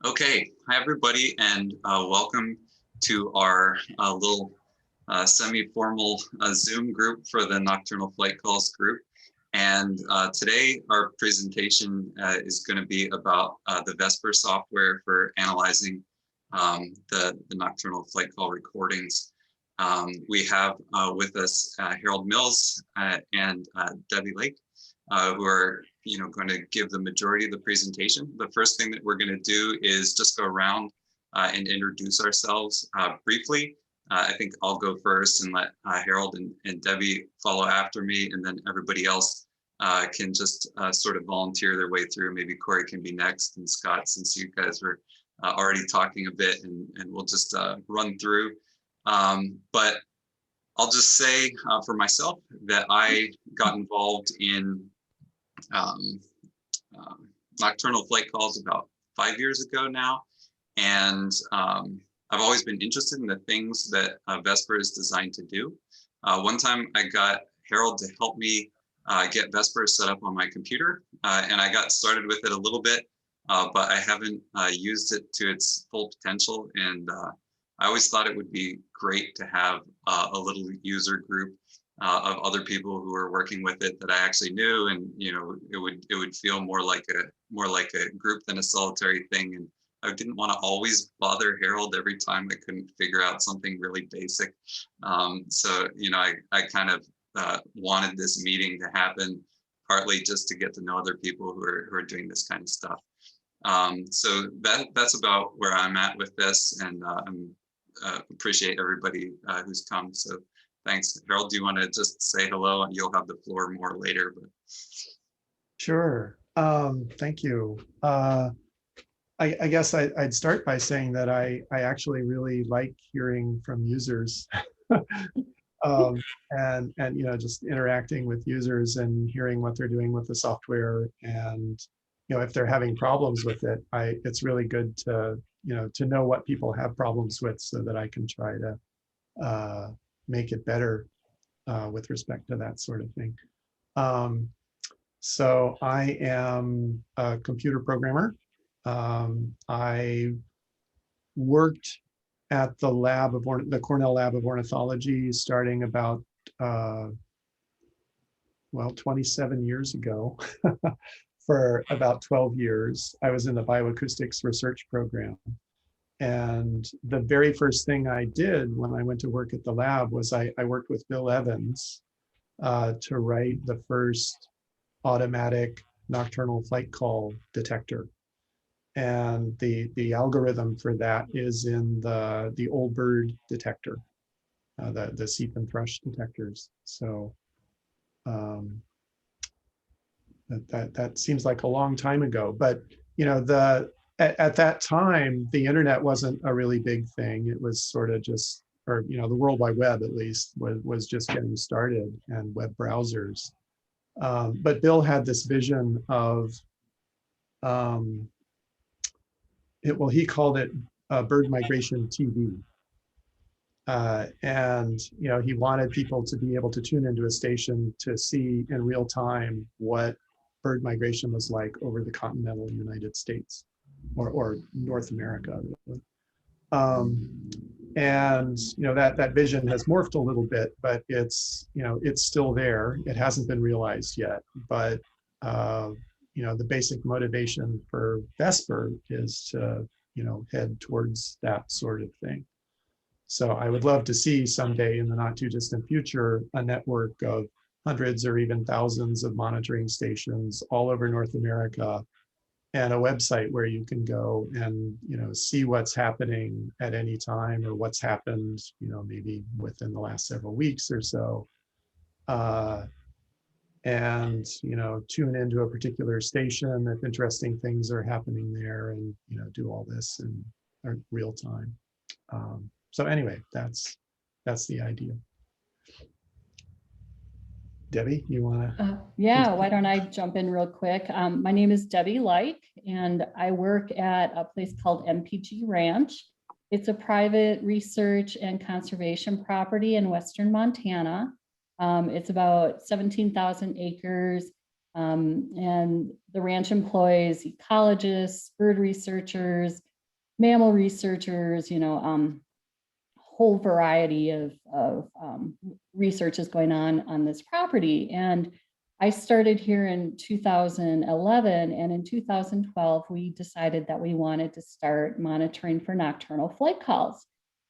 Okay, hi everybody, and welcome to our little semi-formal Zoom group for the Nocturnal Flight Calls group. And today our presentation is going to be about the Vesper software for analyzing the nocturnal flight call recordings. We have with us Harold Mills and Debbie Lake, who are going to give the majority of the presentation. The first thing that we're going to do is just go around and introduce ourselves briefly. I think I'll go first and let Harold and Debbie follow after me, and then everybody else can just sort of volunteer their way through. Maybe Cory can be next, and Scott, since you guys were already talking a bit, and we'll just run through. But I'll just say for myself that I got involved in nocturnal flight calls about 5 years ago now, and I've always been interested in the things that Vesper is designed to do. One time I got Harold to help me get Vesper set up on my computer, and I got started with it a little bit, but I haven't used it to its full potential, and I always thought it would be great to have a little user group of other people who are working with it that I actually knew, and it would feel more like a group than a solitary thing. And I didn't want to always bother Harold every time I couldn't figure out something really basic. So I kind of wanted this meeting to happen partly just to get to know other people who are doing this kind of stuff. So that's about where I'm at with this, and I appreciate everybody who's come. So thanks. Harold, do you want to just say hello, and you'll have the floor more later? But sure. Thank you. I guess I'd start by saying that I actually really like hearing from users and just interacting with users and hearing what they're doing with the software, and if they're having problems with it, it's really good to know what people have problems with, so that I can try to make it better with respect to that sort of thing. So I am a computer programmer. I worked at the the Cornell Lab of Ornithology starting about 27 years ago. For about 12 years. I was in the bioacoustics research program. And the very first thing I did when I went to work at the lab was I worked with Bill Evans to write the first automatic nocturnal flight call detector. And the algorithm for that is in the old Bird Detector, the seep and thrush detectors. So that seems like a long time ago, but at that time the internet wasn't a really big thing. It was sort of just, or the World Wide Web at least was just getting started, and web browsers. But Bill had this vision of he called it bird migration TV. And he wanted people to be able to tune into a station to see in real time what bird migration was like over the continental United States, or North America. And that vision has morphed a little bit, but it's still there. It hasn't been realized yet, but the basic motivation for Vesper is to head towards that sort of thing. So I would love to see someday in the not too distant future a network of hundreds or even thousands of monitoring stations all over North America, and a website where you can go and see what's happening at any time, or what's happened maybe within the last several weeks or so, and tune into a particular station if interesting things are happening there, and do all this in real time. So anyway, that's the idea. Debbie, you want to? Yeah, why don't I jump in real quick? My name is Debbie Like, and I work at a place called MPG Ranch. It's a private research and conservation property in Western Montana. It's about 17,000 acres, and the ranch employs ecologists, bird researchers, mammal researchers, whole variety of research is going on this property. And I started here in 2011, and in 2012, we decided that we wanted to start monitoring for nocturnal flight calls.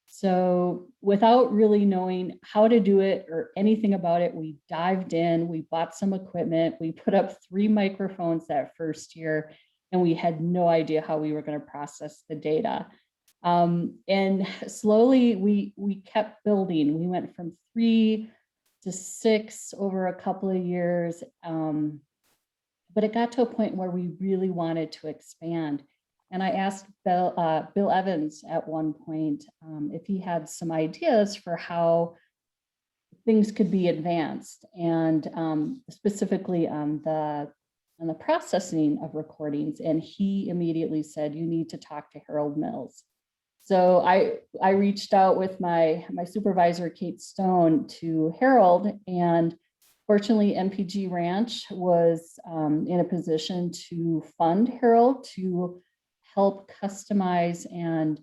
So without really knowing how to do it or anything about it, we dived in, we bought some equipment, we put up 3 microphones that first year, and we had no idea how we were going to process the data. And slowly we kept building. We went from 3 to 6 over a couple of years. But it got to a point where we really wanted to expand. And I asked Bill Evans at one point if he had some ideas for how things could be advanced, and specifically on the processing of recordings. And he immediately said, you need to talk to Harold Mills. So I reached out with my supervisor, Kate Stone, to Harold, and fortunately, MPG Ranch was in a position to fund Harold to help customize and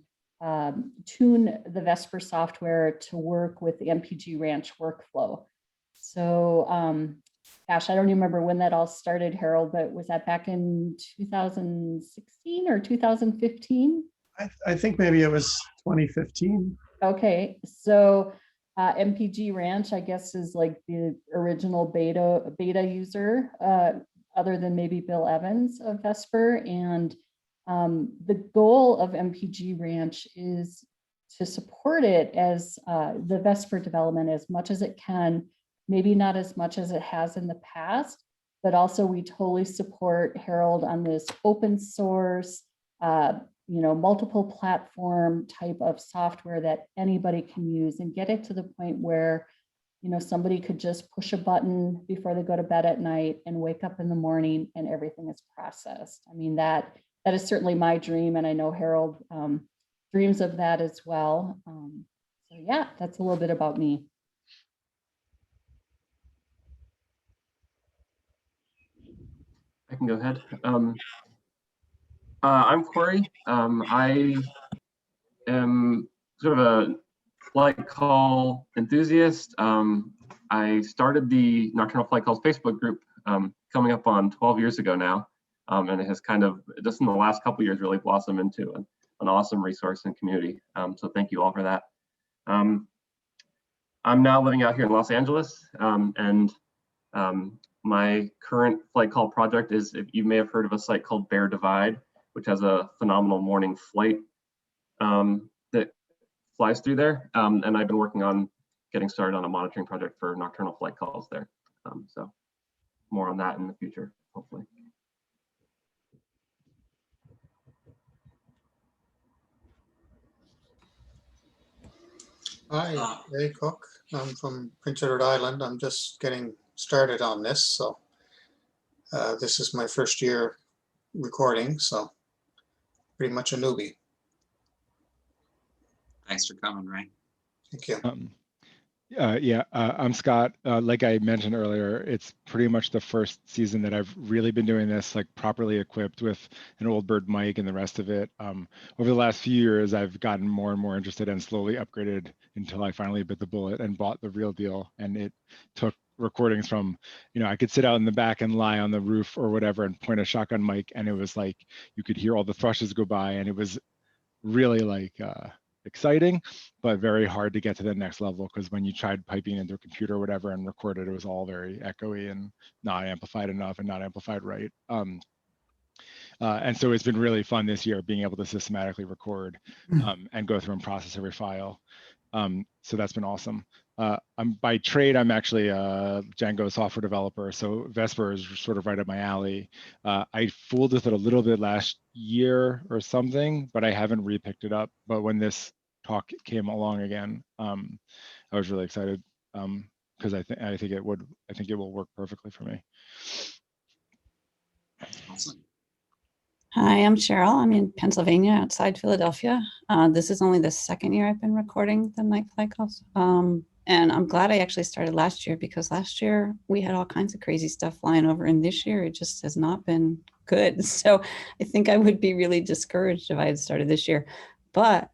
tune the Vesper software to work with the MPG Ranch workflow. So, gosh, I don't even remember when that all started, Harold, but was that back in 2016 or 2015? I think maybe it was 2015. Okay, so MPG Ranch, I guess, is like the original beta user, other than maybe Bill Evans of Vesper. And the goal of MPG Ranch is to support it as the Vesper development as much as it can, maybe not as much as it has in the past, but also we totally support Harold on this open source, multiple platform type of software that anybody can use, and get it to the point where, somebody could just push a button before they go to bed at night and wake up in the morning and everything is processed. I mean, that is certainly my dream, and I know Harold dreams of that as well. So yeah, that's a little bit about me. I can go ahead. I'm Cory. I am sort of a flight call enthusiast. I started the Nocturnal Flight Calls Facebook group coming up on 12 years ago now, and it has kind of, just in the last couple of years, really blossomed into an awesome resource and community. So thank you all for that. I'm now living out here in Los Angeles, and my current flight call project is, if you may have heard of a site called Bear Divide, which has a phenomenal morning flight that flies through there. And I've been working on getting started on a monitoring project for nocturnal flight calls there. So more on that in the future, hopefully. Hi, Ray Cook. I'm from Prince Edward Island. I'm just getting started on this. So this is my first year recording, so pretty much a newbie. Thanks for coming, Ray. Thank you. I'm Scott. Like I mentioned earlier, it's pretty much the first season that I've really been doing this like properly equipped with an old Bird mic and the rest of it. Over the last few years, I've gotten more and more interested and slowly upgraded until I finally bit the bullet and bought the real deal. And it took recordings from, I could sit out in the back and lie on the roof or whatever and point a shotgun mic, and it was like you could hear all the thrushes go by, and it was really like exciting, but very hard to get to the next level, because when you tried piping into a computer or whatever and recorded, it was all very echoey and not amplified enough and not amplified right. And so it's been really fun this year being able to systematically record and go through and process every file. So that's been awesome. By trade, I'm actually a Django software developer, so Vesper is sort of right up my alley. I fooled with it a little bit last year or something, but I haven't re-picked it up. But when this talk came along again, I was really excited because I think it will work perfectly for me. Awesome. Hi, I'm Cheryl. I'm in Pennsylvania, outside Philadelphia. This is only the second year I've been recording the night flight calls. And I'm glad I actually started last year, because last year we had all kinds of crazy stuff flying over, and this year it just has not been good. So I think I would be really discouraged if I had started this year. But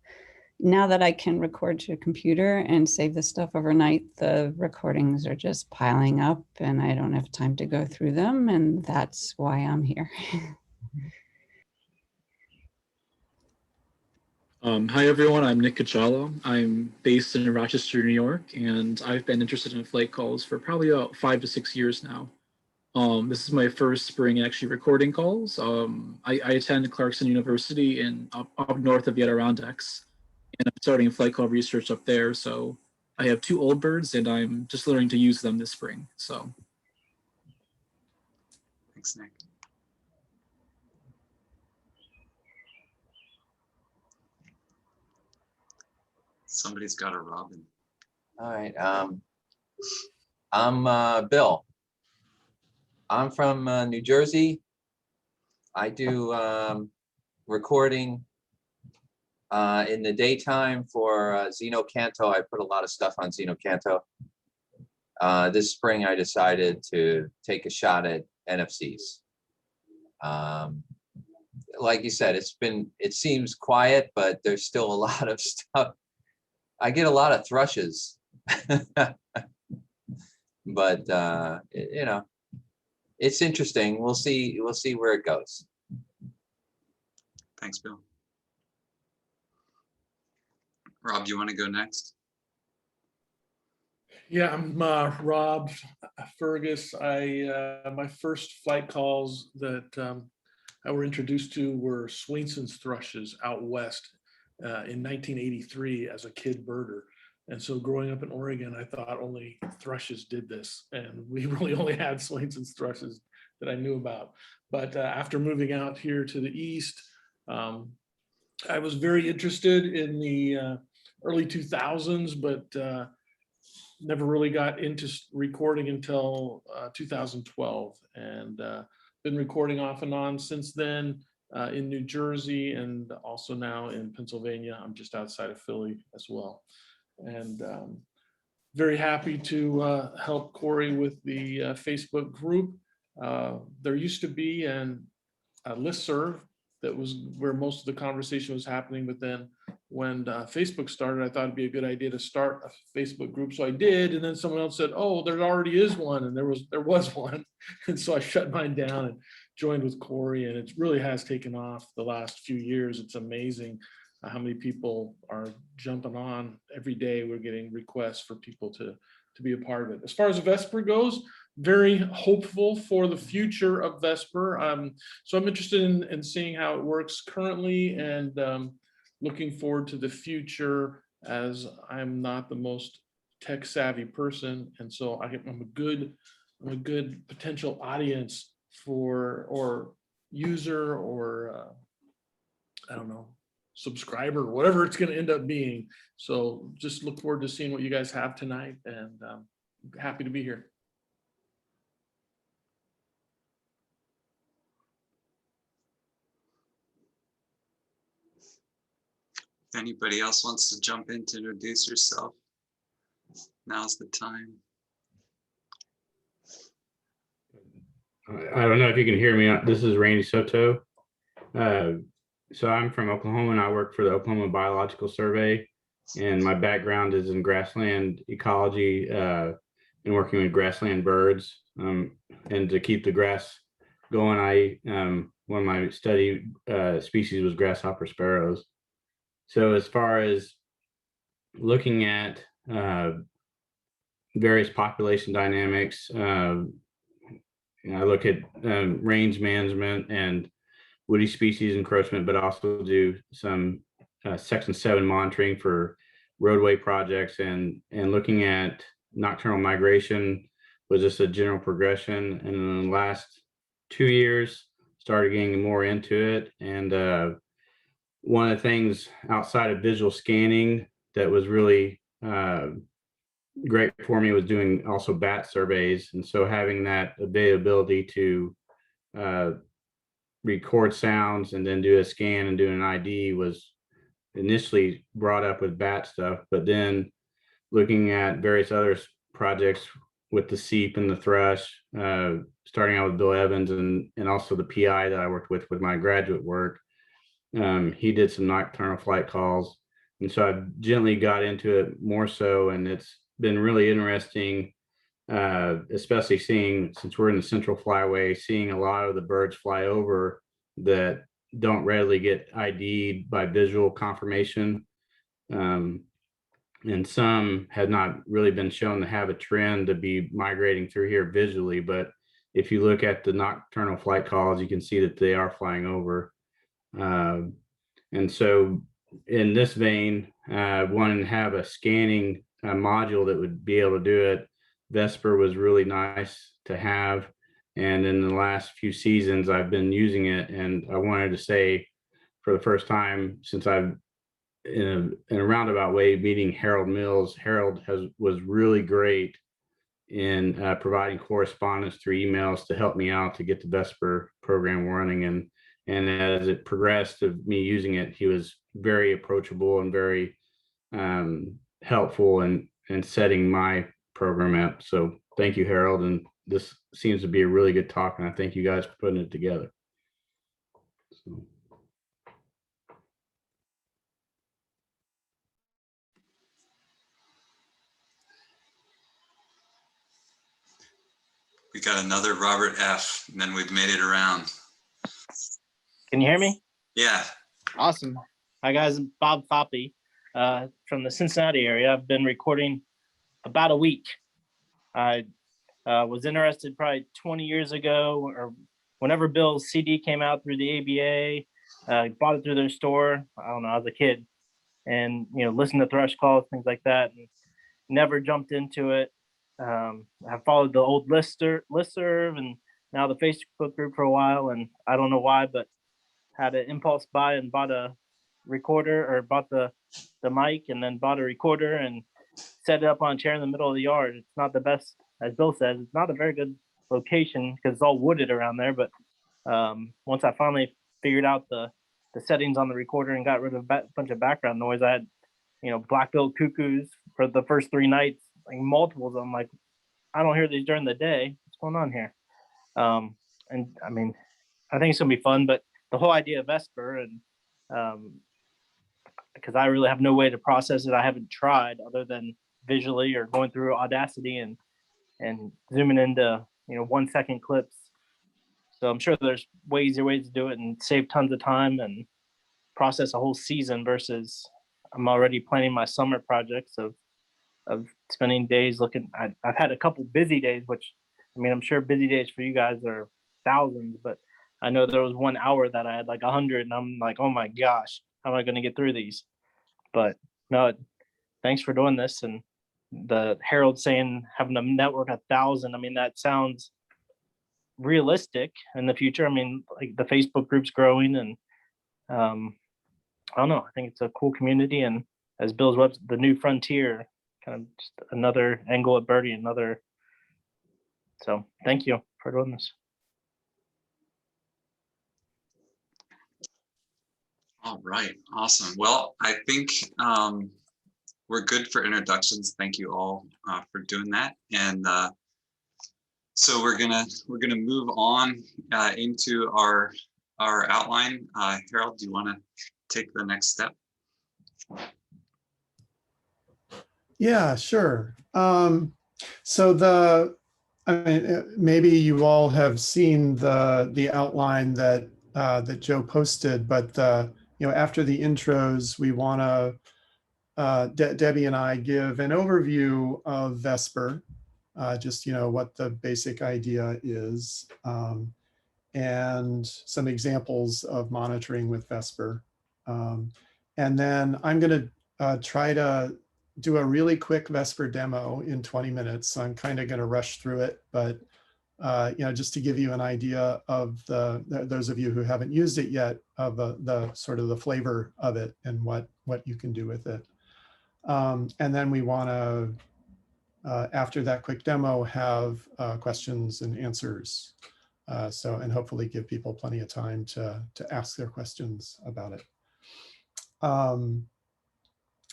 now that I can record to a computer and save this stuff overnight, the recordings are just piling up and I don't have time to go through them. And that's why I'm here. Hi everyone, I'm Nick Caccialo. I'm based in Rochester, New York, and I've been interested in flight calls for probably about 5 to 6 years now. This is my first spring actually recording calls. I attend Clarkson University in up north of the Adirondacks, and I'm starting flight call research up there. So I have 2 old birds, and I'm just learning to use them this spring. So Thanks, Nick. Somebody's got a robin. All right. I'm Bill. I'm from New Jersey. I do recording in the daytime for Zeno Canto. I put a lot of stuff on Zeno Canto. This spring, I decided to take a shot at NFCs. Like you said, it seems quiet, but there's still a lot of stuff. I get a lot of thrushes, but you know, it's interesting. We'll see where it goes. Thanks, Bill. Rob, do you want to go next? Yeah, I'm Rob Fergus. My first flight calls that I were introduced to were Swainson's thrushes out west in 1983 as a kid birder. And so growing up in Oregon, I thought only thrushes did this. And we really only had Swainson's thrushes that I knew about. But after moving out here to the east, I was very interested in the early 2000s, but never really got into recording until 2012. And been recording off and on since then. In New Jersey and also now in Pennsylvania. I'm just outside of Philly as well. And very happy to help Cory with the Facebook group. There used to be a listserv that was where most of the conversation was happening, but then when Facebook started, I thought it'd be a good idea to start a Facebook group. So I did, and then someone else said, oh, there already is one, and there was one. And so I shut mine down and joined with Cory, and it really has taken off the last few years. It's amazing how many people are jumping on every day. We're getting requests for people to be a part of it. As far as Vesper goes, very hopeful for the future of Vesper. So I'm interested in seeing how it works currently, and looking forward to the future, as I'm not the most tech savvy person. And so I'm a good potential audience for, or user, or I don't know, subscriber, whatever it's going to end up being. So just look forward to seeing what you guys have tonight, and happy to be here. If anybody else wants to jump in to introduce yourself, now's the time. I don't know if you can hear me. This is Randy Soto. So I'm from Oklahoma, and I work for the Oklahoma Biological Survey. And my background is in grassland ecology and working with grassland birds. And to keep the grass going, one of my study species was grasshopper sparrows. So as far as looking at various population dynamics, I look at range management and woody species encroachment, but also do some Section 7 monitoring for roadway projects, and looking at nocturnal migration was just a general progression. And in the last 2 years, started getting more into it. And one of the things outside of visual scanning that was really great for me was doing also bat surveys. And so having that availability to record sounds and then do a scan and do an ID was initially brought up with bat stuff, but then looking at various other projects with the seep and the thrush, starting out with Bill Evans and also the PI that I worked with my graduate work. He did some nocturnal flight calls. And so I gently got into it more so, and it's been really interesting, especially seeing, since we're in the central flyway, seeing a lot of the birds fly over that don't readily get ID'd by visual confirmation. And some had not really been shown to have a trend to be migrating through here visually. But if you look at the nocturnal flight calls, you can see that they are flying over. And so in this vein, wanting to have a scanning module that would be able to do it, Vesper was really nice to have. And in the last few seasons, I've been using it. And I wanted to say, for the first time since I've, in a roundabout way, meeting Harold Mills, Harold was really great in providing correspondence through emails to help me out to get the Vesper program running. And as it progressed of me using it, he was very approachable and very helpful in setting my program up. So thank you, Harold. And this seems to be a really good talk, and I thank you guys for putting it together. So. We got another Robert F, and then we've made it around. Can you hear me? Yeah. Awesome. Hi guys, I'm Bob Foppy from the Cincinnati area. I've been recording about a week. I was interested probably 20 years ago, or whenever Bill's CD came out through the ABA, bought it through their store. I don't know, I was a kid, and listened to thrush calls, things like that, and never jumped into it. I followed the old listserv and now the Facebook group for a while, and I don't know why, but had an impulse buy and bought a recorder, or bought the mic and then bought a recorder and set it up on a chair in the middle of the yard. It's not the best, as Bill says, it's not a very good location because it's all wooded around there. But once I finally figured out the settings on the recorder and got rid of a bunch of background noise, I had, black-billed cuckoos for the first 3 nights, like multiples. I'm like, I don't hear these during the day. What's going on here? And I mean, I think it's gonna be fun, but the whole idea of Vesper, and because I really have no way to process it, I haven't tried other than visually or going through Audacity and zooming into 1 second clips. So I'm sure there's easier ways to do it and save tons of time and process a whole season versus I'm already planning my summer projects of spending days looking. I've had a couple busy days, which I mean, I'm sure busy days for you guys are thousands, but I know there was 1 hour that I had like 100, and I'm like, oh my gosh, how am I going to get through these? But no, thanks for doing this. And the Harold saying having a network 1,000, I mean, that sounds realistic in the future. I mean, like the Facebook group's growing, and I don't know, I think it's a cool community. And as Bill's web, the new frontier, kind of just another angle at birdie, so thank you for doing this. All right, awesome. Well, I think we're good for introductions. Thank you all for doing that. And so we're gonna move on into our outline. Harold, do you want to take the next step? Yeah, sure. So I mean, maybe you all have seen the outline that that Joe posted, but after the intros, we want to Debbie and I give an overview of Vesper, just what the basic idea is, and some examples of monitoring with Vesper, and then I'm going to try to do a really quick Vesper demo in 20 minutes. So I'm kind of going to rush through it, but just to give you an idea of those of you who haven't used it yet, of the sort of the flavor of it and what you can do with it. And then we want to, after that quick demo, have questions and answers. And hopefully give people plenty of time to ask their questions about it.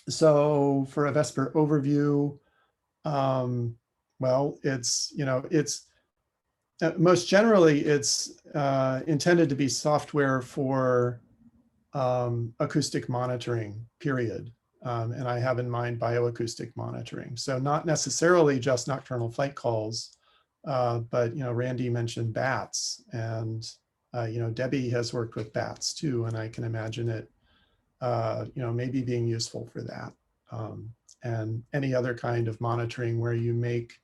So for a Vesper overview, well, it's, it's most generally, it's intended to be software for acoustic monitoring, period. And I have in mind bioacoustic monitoring. So not necessarily just nocturnal flight calls, but, Randy mentioned bats, and, Debbie has worked with bats too, and I can imagine it, maybe being useful for that. And any other kind of monitoring where you make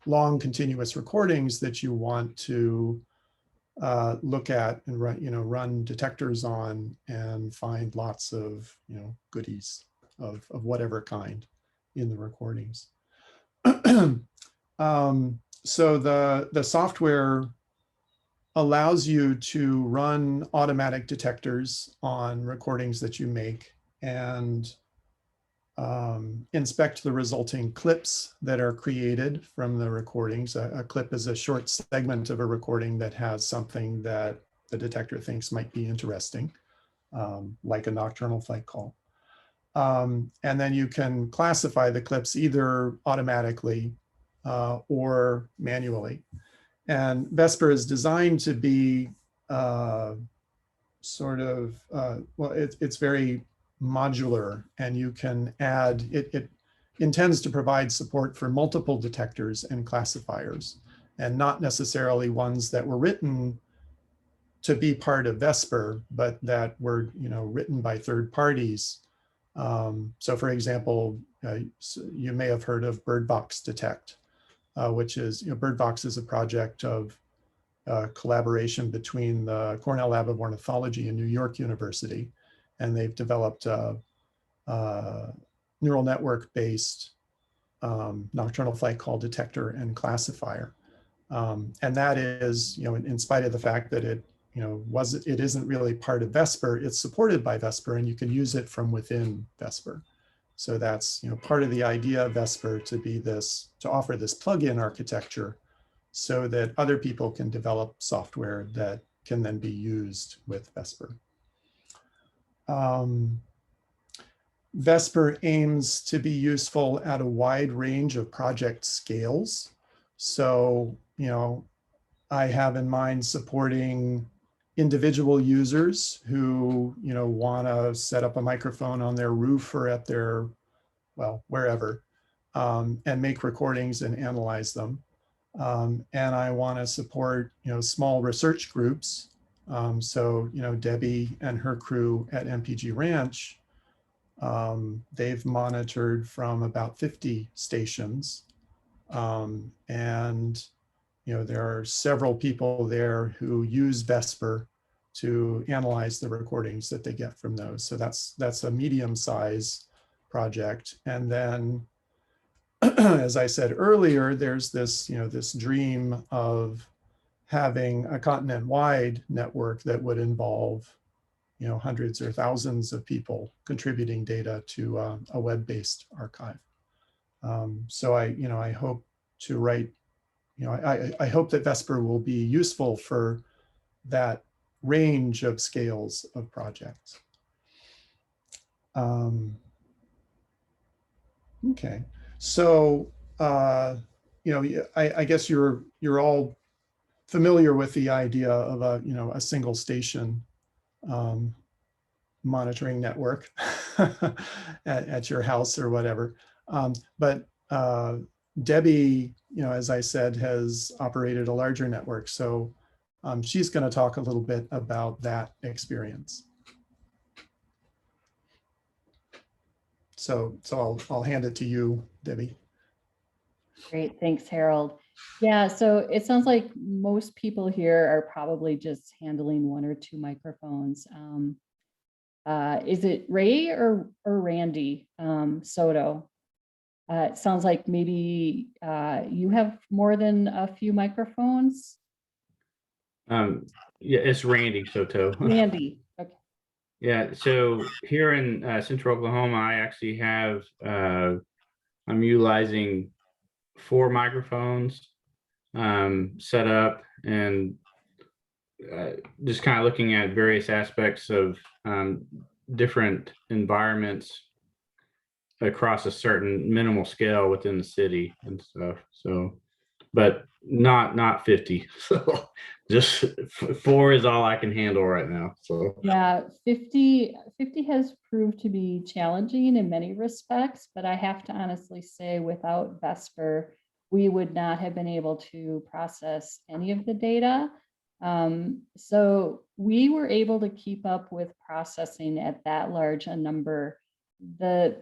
long continuous recordings that you want to look at and run detectors on and find lots of, goodies of whatever kind in the recordings. So the software allows you to run automatic detectors on recordings that you make and inspect the resulting clips that are created from the recordings. A clip is a short segment of a recording that has something that the detector thinks might be interesting, like a nocturnal flight call. And then you can classify the clips either automatically or manually. And Vesper is designed to be sort of, well, it's very modular, and you can add, it intends to provide support for multiple detectors and classifiers, and not necessarily ones that were written to be part of Vesper, but that were written by third parties. So for example, you may have heard of Bird Detect, which is, Bird is a project of collaboration between the Cornell Lab of Ornithology and New York University. And they've developed a neural network-based nocturnal flight call detector and classifier. And that is, in spite of the fact that it, it isn't really part of Vesper, it's supported by Vesper, and you can use it from within Vesper. So that's, part of the idea of Vesper to be this, to offer this plug-in architecture so that other people can develop software that can then be used with Vesper. Vesper aims to be useful at a wide range of project scales. So, I have in mind supporting individual users who, want to set up a microphone on their roof or at their, well, wherever, and make recordings and analyze them. And I want to support, small research groups. So, Debbie and her crew at MPG Ranch, they've monitored from about 50 stations. And, there are several people there who use Vesper to analyze the recordings that they get from those. So that's a medium-sized project. And then, as I said earlier, there's this, this dream of having a continent-wide network that would involve, hundreds or thousands of people contributing data to a web-based archive. So I hope to write, I hope that Vesper will be useful for that range of scales of projects. Okay, so I guess you're all familiar with the idea of a single station monitoring network at your house or whatever. But Debbie, as I said, has operated a larger network. So she's going to talk a little bit about that experience. So I'll hand it to you, Debbie. Great, thanks, Harold. Yeah, so it sounds like most people here are probably just handling one or two microphones. Is it Ray or Randy Soto? It sounds like maybe you have more than a few microphones. Yeah, it's Randy Soto. Randy, okay. Yeah, so here in Central Oklahoma, I actually have, I'm utilizing 4 microphones set up, and just kind of looking at various aspects of different environments. across a certain minimal scale within the city and stuff. So, but not 50. So just 4 is all I can handle right now. So Yeah, 50 has proved to be challenging in many respects, but I have to honestly say without Vesper, we would not have been able to process any of the data. So we were able to keep up with processing at that large a number. The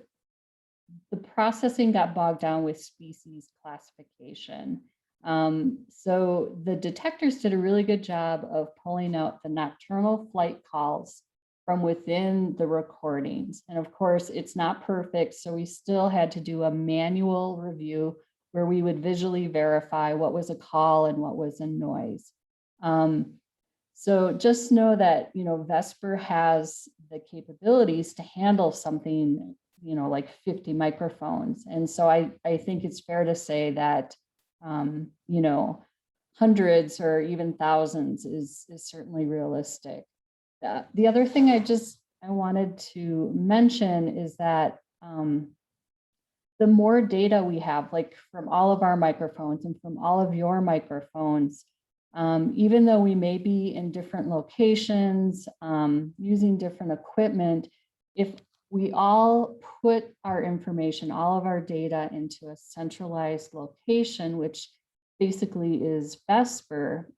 processing got bogged down with species classification. So the detectors did a really good job of pulling out the nocturnal flight calls from within the recordings. And of course, it's not perfect, so we still had to do a manual review where we would visually verify what was a call and what was a noise. So just know that, Vesper has the capabilities to handle something, like 50 microphones. And so I think it's fair to say that, hundreds or even thousands is certainly realistic. The other thing I wanted to mention is that the more data we have, like from all of our microphones and from all of your microphones, even though we may be in different locations, using different equipment, if we all put our information, all of our data into a centralized location, which basically is Vesper,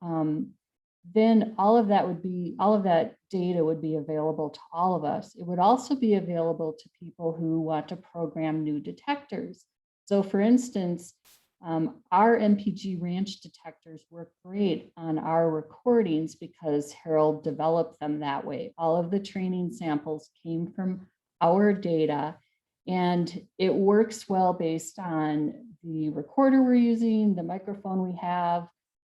then all of that data would be available to all of us. It would also be available to people who want to program new detectors. So for instance, our MPG ranch detectors work great on our recordings because Harold developed them that way. All of the training samples came from our data, and it works well based on the recorder we're using, the microphone we have,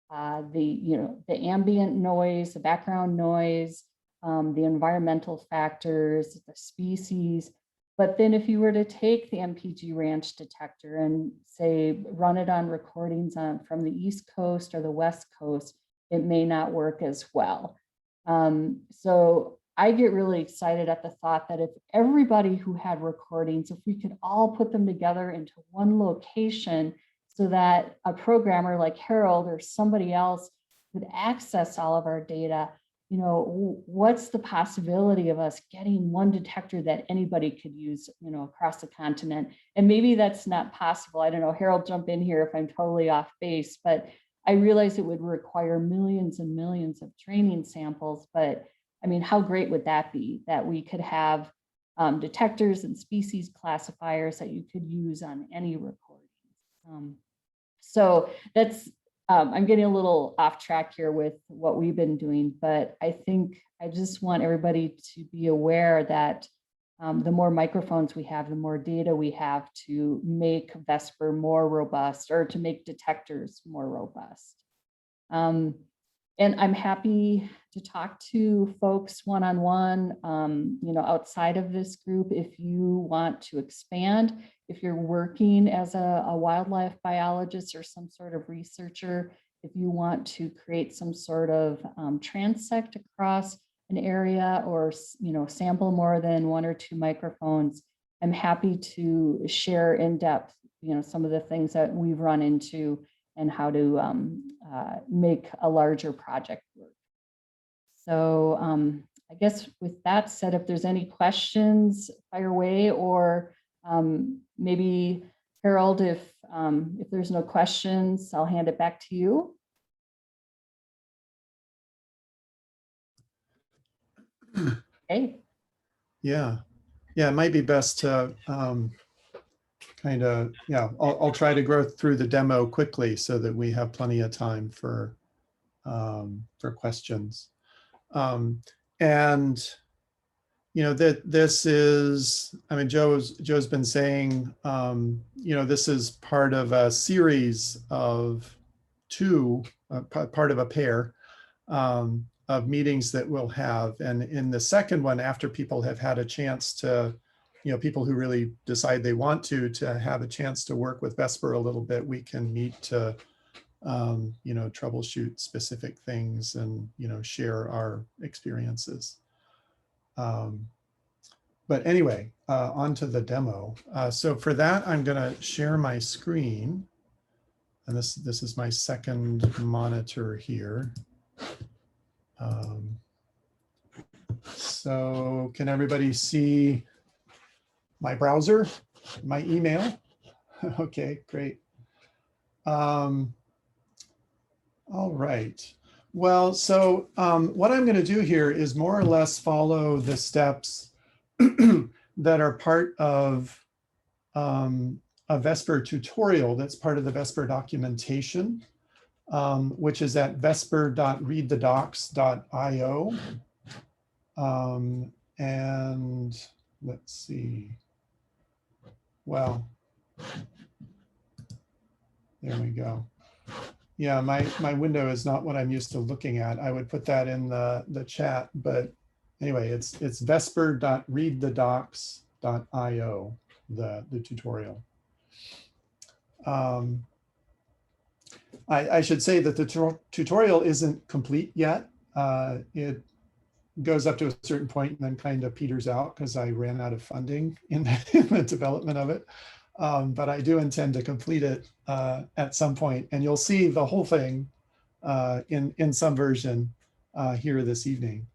the ambient noise, the background noise, the environmental factors, the species. But then if you were to take the MPG ranch detector and say, run it on recordings from the East Coast or the West Coast, it may not work as well. So I get really excited at the thought that if everybody who had recordings, if we could all put them together into one location so that a programmer like Harold or somebody else could access all of our data, what's the possibility of us getting one detector that anybody could use, across the continent? And maybe that's not possible. I don't know, Harold, jump in here if I'm totally off base, but I realize it would require millions and millions of training samples. But I mean, how great would that be, that we could have detectors and species classifiers that you could use on any recording? So that's, I'm getting a little off track here with what we've been doing, but I think I just want everybody to be aware that the more microphones we have, the more data we have to make Vesper more robust, or to make detectors more robust. And I'm happy to talk to folks one-on-one, outside of this group if you want to expand. If you're working as a wildlife biologist or some sort of researcher, if you want to create some sort of transect across an area, or sample more than 1 or 2 microphones, I'm happy to share in depth, some of the things that we've run into and how to make a larger project work. So I guess with that said, if there's any questions, fire away, or maybe Harold, if there's no questions, I'll hand it back to you. Okay. Yeah, it might be best to I'll try to go through the demo quickly so that we have plenty of time for questions. And that this is, I mean, Joe's been saying, this is part of a series of 2, part of a pair of meetings that we'll have. And in the second one, after people have had a chance to, people who really decide they want to have a chance to work with Vesper a little bit, we can meet to, troubleshoot specific things and, share our experiences. But anyway, on to the demo. So for that, I'm going to share my screen. And this is my second monitor here. So can everybody see my browser, my email? Okay, great. All right. Well, so what I'm going to do here is more or less follow the steps that are part of a Vesper tutorial that's part of the Vesper documentation, which is at vesper.readthedocs.io. And let's see. Well, there we go. Yeah, my window is not what I'm used to looking at. I would put that in the chat, but anyway, it's vesper.readthedocs.io, the tutorial. I should say that the tutorial isn't complete yet. It goes up to a certain point and then kind of peters out because I ran out of funding in the development of it. But I do intend to complete it at some point, and you'll see the whole thing in some version here this evening.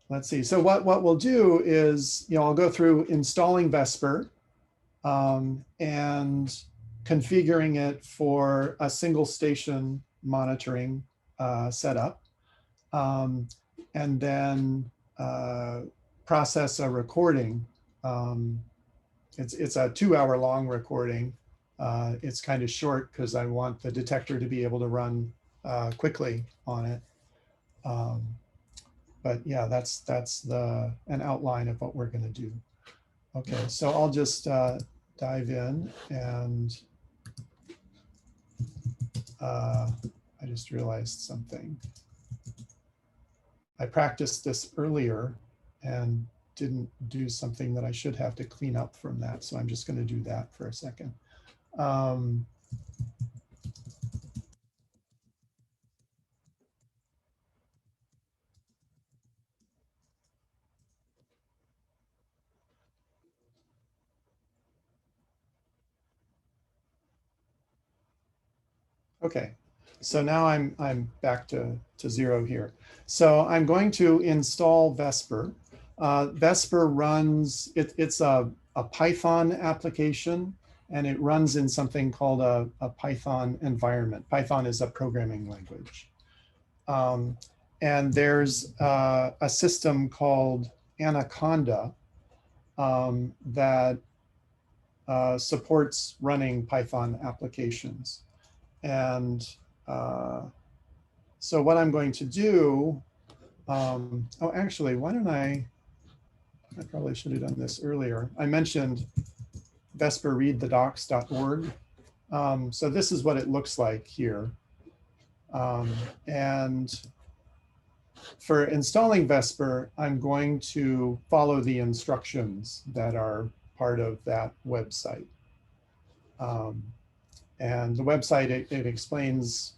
Let's see. So what we'll do is, I'll go through installing Vesper and configuring it for a single station monitoring setup, and then process a recording. It's a 2-hour long recording. It's kind of short because I want the detector to be able to run quickly on it. But yeah, that's an outline of what we're going to do. Okay, so I'll just dive in, and I just realized something. I practiced this earlier and didn't do something that I should have to clean up from that. So I'm just going to do that for a second. Okay, so now I'm back to zero here. So I'm going to install Vesper. Vesper runs, it's a Python application, and it runs in something called a Python environment. Python is a programming language. And there's a system called Anaconda that supports running Python applications. And so what I'm going to do, oh, actually, why don't I probably should have done this earlier. I mentioned vesperreadthedocs.org. So this is what it looks like here. And for installing Vesper, I'm going to follow the instructions that are part of that website. And the website, it explains,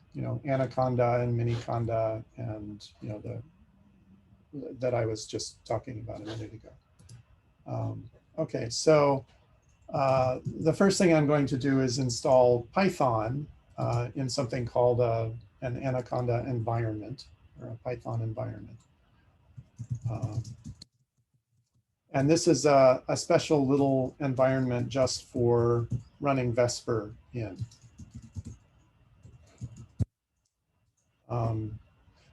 Anaconda and Miniconda, and that I was just talking about a minute ago. Okay, so the first thing I'm going to do is install Python in something called an Anaconda environment, or a Python environment. And this is a special little environment just for running Vesper in.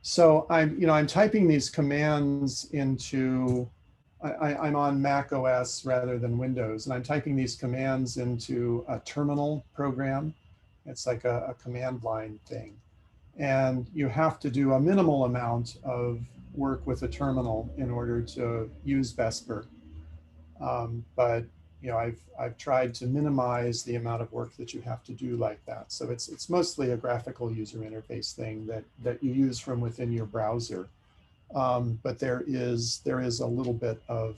So I'm typing these commands into, I'm on Mac OS rather than Windows, and I'm typing these commands into a terminal program. It's like a command line thing. And you have to do a minimal amount of work with a terminal in order to use Vesper. But I've tried to minimize the amount of work that you have to do like that. So it's mostly a graphical user interface thing that you use from within your browser. But there is a little bit of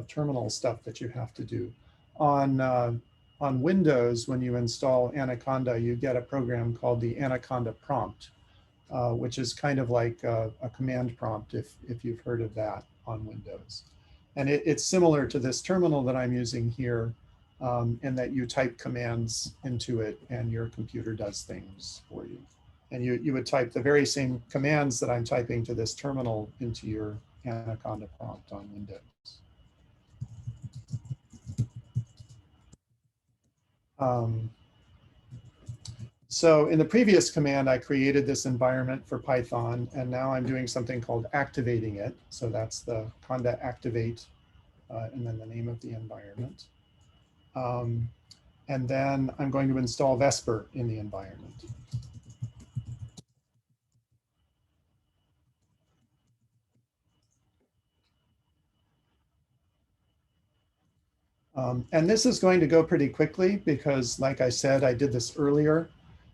terminal stuff that you have to do. On Windows, when you install Anaconda, you get a program called the Anaconda prompt, which is kind of like a command prompt, if you've heard of that on Windows. And it's similar to this terminal that I'm using here, in that you type commands into it and your computer does things for you. And you would type the very same commands that I'm typing to this terminal into your Anaconda prompt on Windows. So in the previous command, I created this environment for Python, and now I'm doing something called activating it. So that's the conda activate, and then the name of the environment. And then I'm going to install Vesper in the environment. And this is going to go pretty quickly because, like I said, I did this earlier.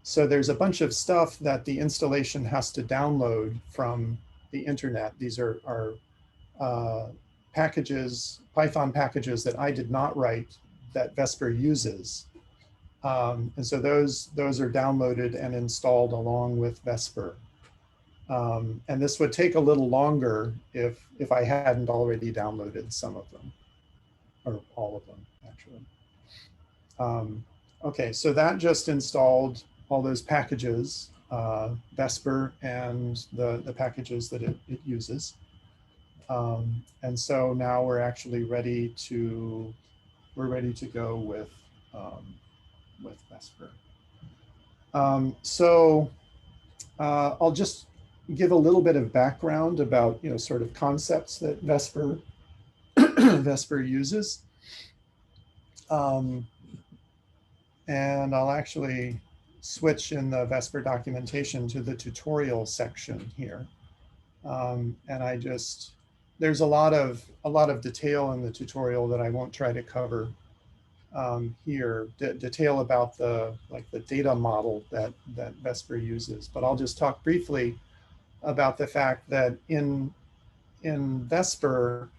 So there's a bunch of stuff that the installation has to download from the internet. These are packages, Python packages that I did not write that Vesper uses. And so those are downloaded and installed along with Vesper. And this would take a little longer if I hadn't already downloaded some of them, or all of them, actually. Okay, so that just installed all those packages, Vesper and the packages that it uses. And so now we're actually ready to go with Vesper. I'll just give a little bit of background about sort of concepts that Vesper Vesper uses. And I'll actually switch in the Vesper documentation to the tutorial section here. And there's a lot of detail in the tutorial that I won't try to cover here, detail about the data model that Vesper uses. But I'll just talk briefly about the fact that in Vesper,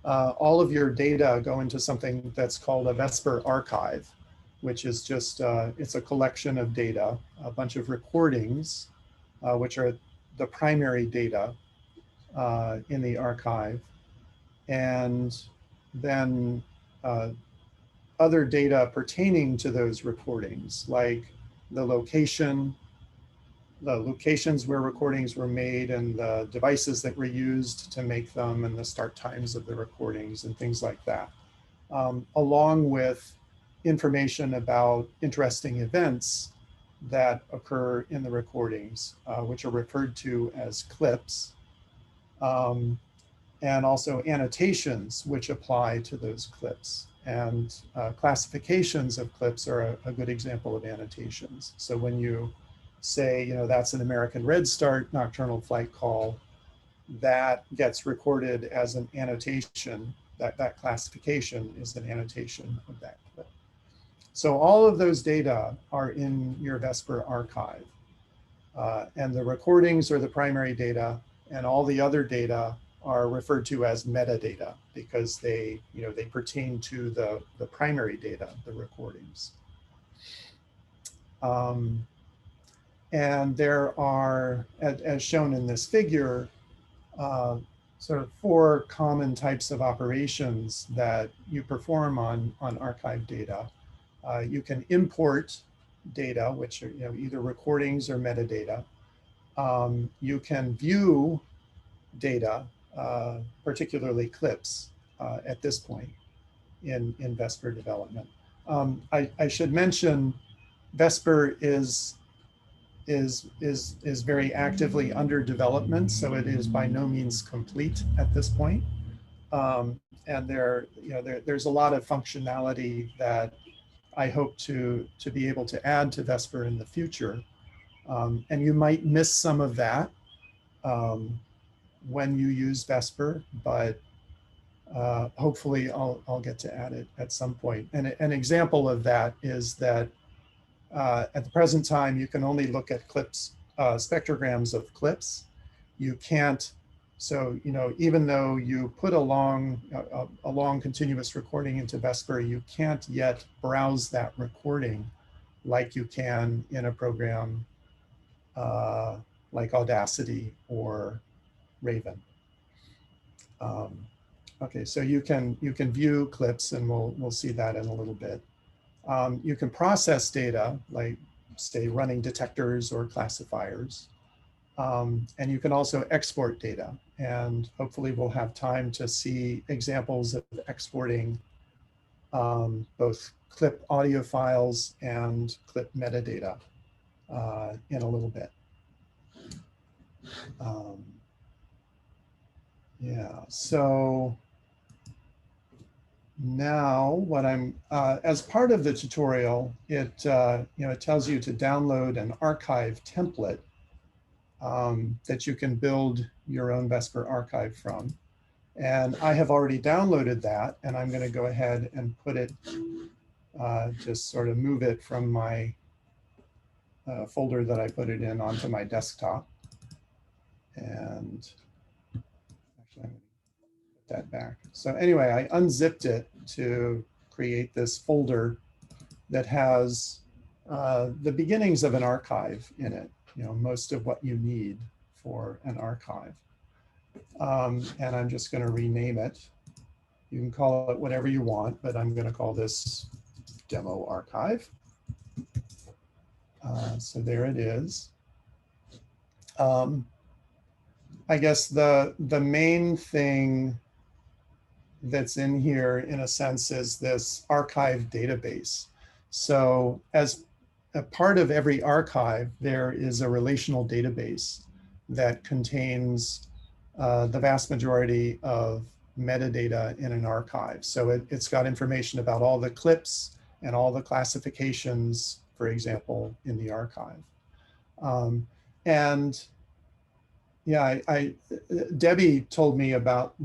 all of your data go into something that's called a Vesper archive, which is just, it's a collection of data, a bunch of recordings, which are the primary data in the archive. And then other data pertaining to those recordings, like the locations where recordings were made and the devices that were used to make them and the start times of the recordings and things like that, along with information about interesting events that occur in the recordings, which are referred to as clips, and also annotations which apply to those clips. And classifications of clips are a good example of annotations. So when you say, that's an American Redstart nocturnal flight call, that gets recorded as an annotation, that classification is an annotation of that clip. So all of those data are in your Vesper archive. And the recordings are the primary data, and all the other data are referred to as metadata because they pertain to the primary data, the recordings. And there are, as shown in this figure, sort of 4 common types of operations that you perform on archive data. You can import data, which are either recordings or metadata. You can view data, particularly clips, at this point in Vesper development. I should mention Vesper is very actively under development, so it is by no means complete at this point. And there's a lot of functionality that I hope to be able to add to Vesper in the future. And you might miss some of that when you use Vesper, but hopefully I'll get to add it at some point. And an example of that is that at the present time, you can only look at clips, spectrograms of clips. You can't, so even though you put a long continuous recording into Vesper, you can't yet browse that recording like you can in a program like Audacity or Raven. Okay, so you can view clips, and we'll see that in a little bit. You can process data, like say running detectors or classifiers. And you can also export data. And hopefully we'll have time to see examples of exporting both clip audio files and clip metadata in a little bit. Yeah, so now what I'm, as part of the tutorial, it tells you to download an archive template that you can build your own Vesper archive from. And I have already downloaded that, and I'm going to go ahead and put it, just sort of move it from my folder that I put it in onto my desktop. And actually, I'm going to put that back. So anyway, I unzipped it to create this folder that has the beginnings of an archive in it, most of what you need for an archive. And I'm just going to rename it. You can call it whatever you want, but I'm going to call this demo archive. So there it is. I guess the main thing that's in here, in a sense, is this archive database. So as a part of every archive, there is a relational database that contains the vast majority of metadata in an archive. So it's got information about all the clips and all the classifications, for example, in the archive. And yeah, Debbie told me about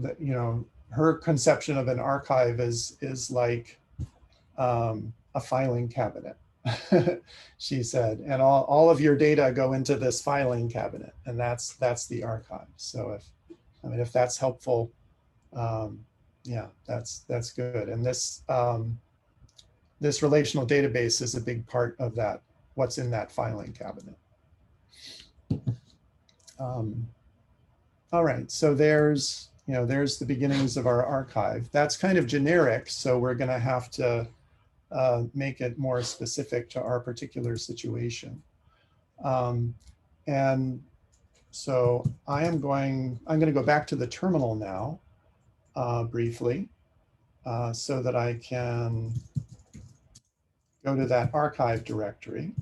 her conception of an archive is like a filing cabinet. She said, and all of your data go into this filing cabinet, and that's the archive. So if that's helpful, yeah, that's good. And this this relational database is a big part of that, what's in that filing cabinet. All right, so there's the beginnings of our archive. That's kind of generic, so we're going to have to make it more specific to our particular situation. And so I'm going to go back to the terminal now, briefly, so that I can go to that archive directory.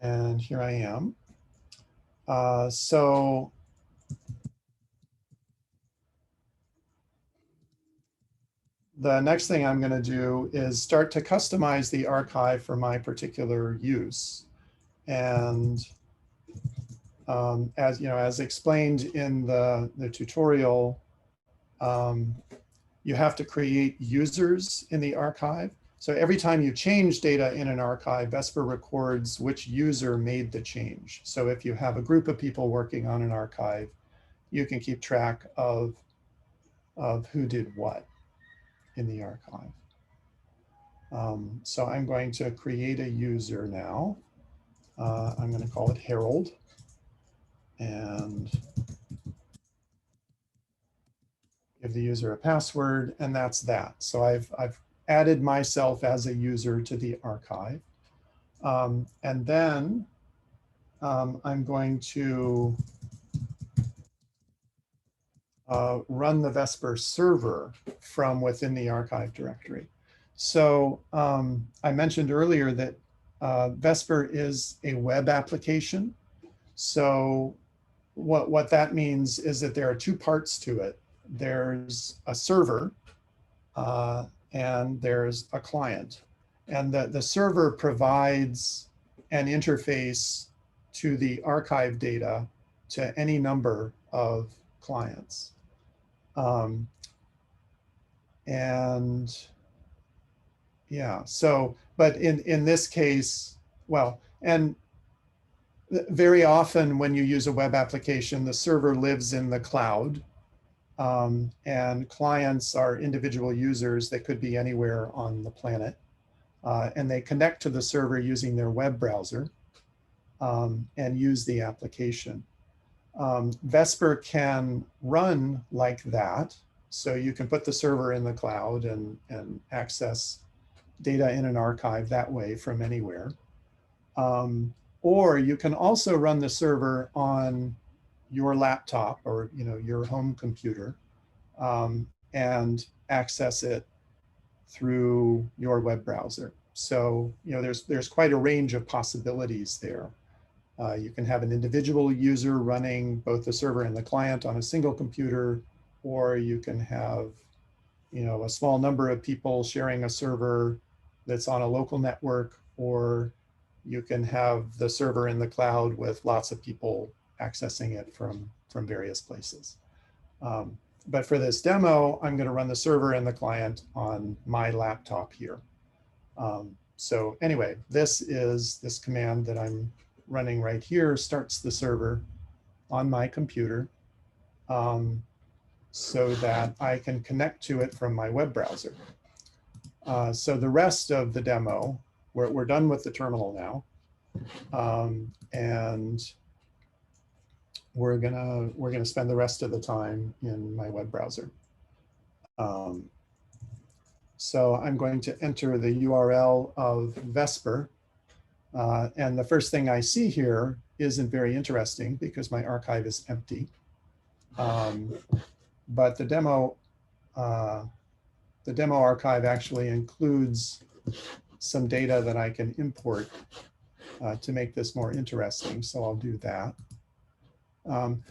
And here I am. So the next thing I'm going to do is start to customize the archive for my particular use. And as explained in the tutorial, you have to create users in the archive. So every time you change data in an archive, Vesper records which user made the change. So if you have a group of people working on an archive, you can keep track of who did what in the archive. So I'm going to create a user now. I'm going to call it Harold. And give the user a password, and that's that. So I've added myself as a user to the archive. And then I'm going to run the Vesper server from within the archive directory. So I mentioned earlier that Vesper is a web application. So what that means is that there are two parts to it. There's a server and there's a client. And the server provides an interface to the archive data to any number of clients. And yeah, so, but in this case, well, and very often when you use a web application, the server lives in the cloud. And clients are individual users that could be anywhere on the planet. And they connect to the server using their web browser and use the application. Vesper can run like that. So you can put the server in the cloud and access data in an archive that way from anywhere. Or you can also run the server on your laptop or your home computer and access it through your web browser. So there's quite a range of possibilities there. You can have an individual user running both the server and the client on a single computer, or you can have a small number of people sharing a server that's on a local network, or you can have the server in the cloud with lots of people accessing it from various places. But for this demo, I'm going to run the server and the client on my laptop here. So anyway, this command that I'm running right here starts the server on my computer so that I can connect to it from my web browser. So the rest of the demo, we're done with the terminal now. And we're gonna spend the rest of the time in my web browser. So I'm going to enter the URL of Vesper. And the first thing I see here isn't very interesting because my archive is empty. But the demo archive actually includes some data that I can import to make this more interesting. So I'll do that.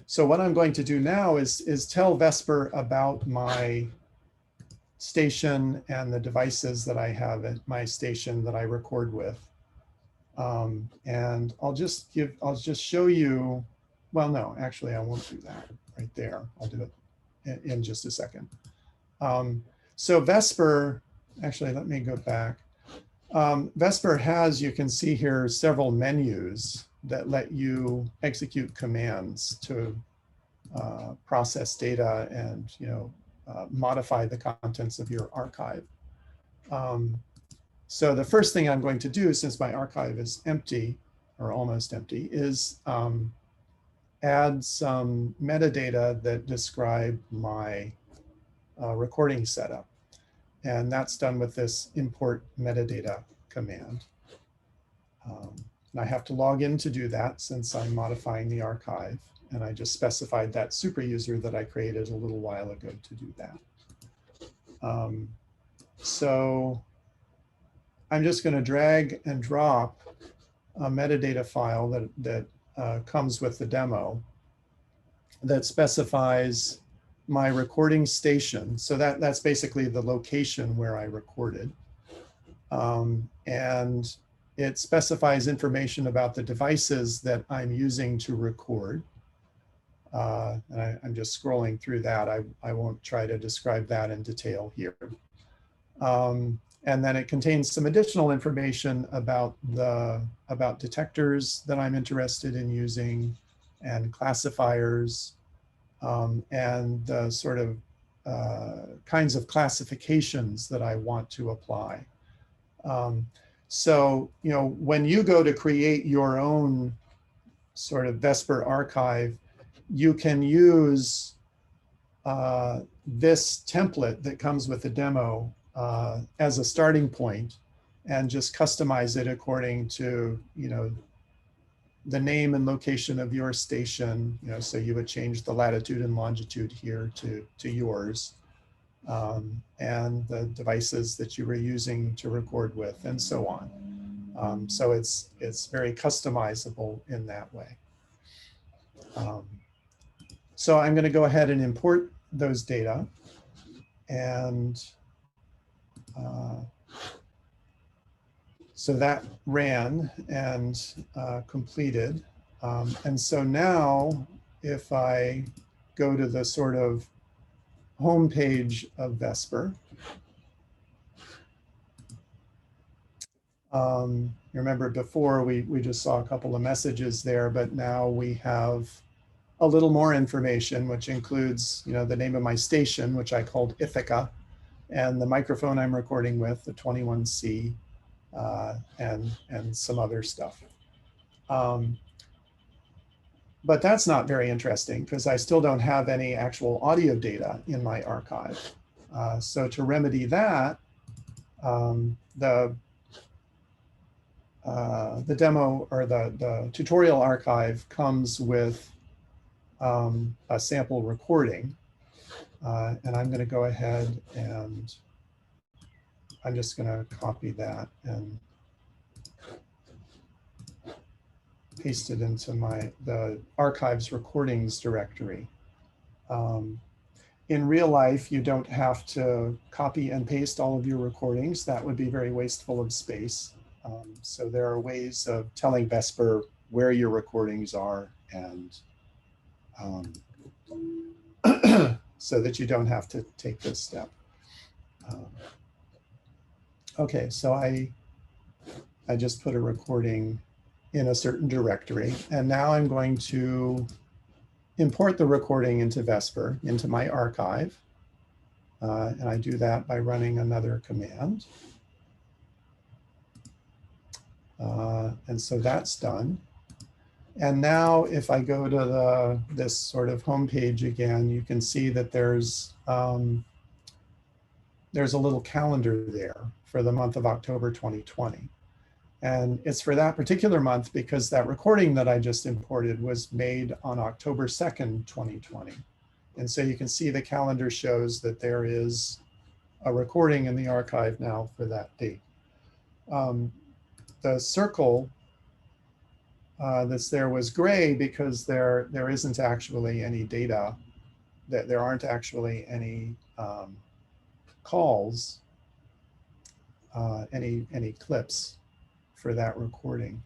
So what I'm going to do now is tell Vesper about my station and the devices that I have at my station that I record with. And I'll just show you, well, no, actually I won't do that right there. I'll do it in just a second. So Vesper, actually, let me go back. Vesper has, you can see here, several menus that let you execute commands to process data and modify the contents of your archive. So the first thing I'm going to do, since my archive is empty or almost empty, is add some metadata that describe my recording setup. And that's done with this import metadata command. And I have to log in to do that since I'm modifying the archive. And I just specified that super user that I created a little while ago to do that. So I'm just going to drag and drop a metadata file that comes with the demo that specifies my recording station. So that's basically the location where I recorded. And it specifies information about the devices that I'm using to record. And I'm just scrolling through that. I won't try to describe that in detail here. And then it contains some additional information about detectors that I'm interested in using and classifiers and the sort of kinds of classifications that I want to apply. So, when you go to create your own sort of Vesper archive, you can use this template that comes with the demo as a starting point and just customize it according to, the name and location of your station. So you would change the latitude and longitude here to yours, and the devices that you were using to record with, and so on. So it's very customizable in that way. So I'm going to go ahead and import those data, and so that ran and completed. And so now if I go to the sort of home page of Vesper, remember before we just saw a couple of messages there, but now we have a little more information, which includes, the name of my station, which I called Ithaca, and the microphone I'm recording with, the 21C, and some other stuff. but that's not very interesting because I still don't have any actual audio data in my archive. So to remedy that, the demo or the tutorial archive comes with a sample recording. And I'm going to go ahead and I'm just going to copy that and paste it into the archives recordings directory. In real life, you don't have to copy and paste all of your recordings. That would be very wasteful of space. So there are ways of telling Vesper where your recordings are and so that you don't have to take this step. Okay, so I just put a recording in a certain directory, and now I'm going to import the recording into Vesper, into my archive. And I do that by running another command. And so that's done. And now if I go to this sort of homepage again, you can see that there's a little calendar there for the month of October 2020. And it's for that particular month because that recording that I just imported was made on October 2nd, 2020. And so you can see the calendar shows that there is a recording in the archive now for that date. The circle that's there was gray because there isn't actually any data, that there aren't actually any calls, any clips for that recording.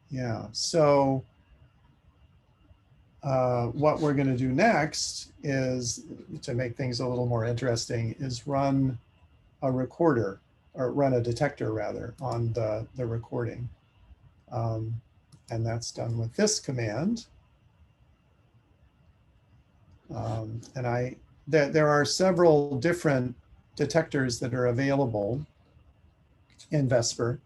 Yeah, so what we're going to do next is, to make things a little more interesting, is run a recorder, or run a detector rather, on the recording. And that's done with this command. And there are several different detectors that are available in Vesper.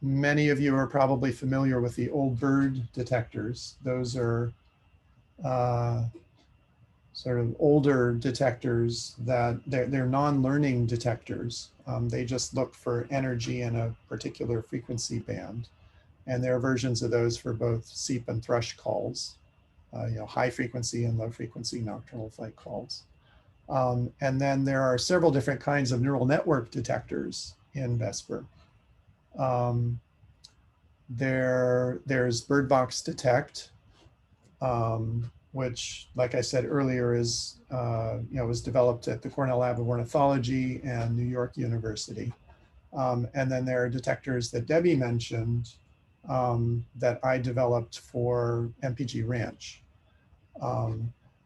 Many of you are probably familiar with the old Bird detectors. Those are sort of older detectors that they're non-learning detectors. They just look for energy in a particular frequency band. And there are versions of those for both SEEP and thrush calls, high frequency and low frequency nocturnal flight calls. And then there are several different kinds of neural network detectors in Vesper. There's Birdbox Detect, which, like I said earlier, was developed at the Cornell Lab of Ornithology and New York University. And then there are detectors that Debbie mentioned that I developed for MPG Ranch.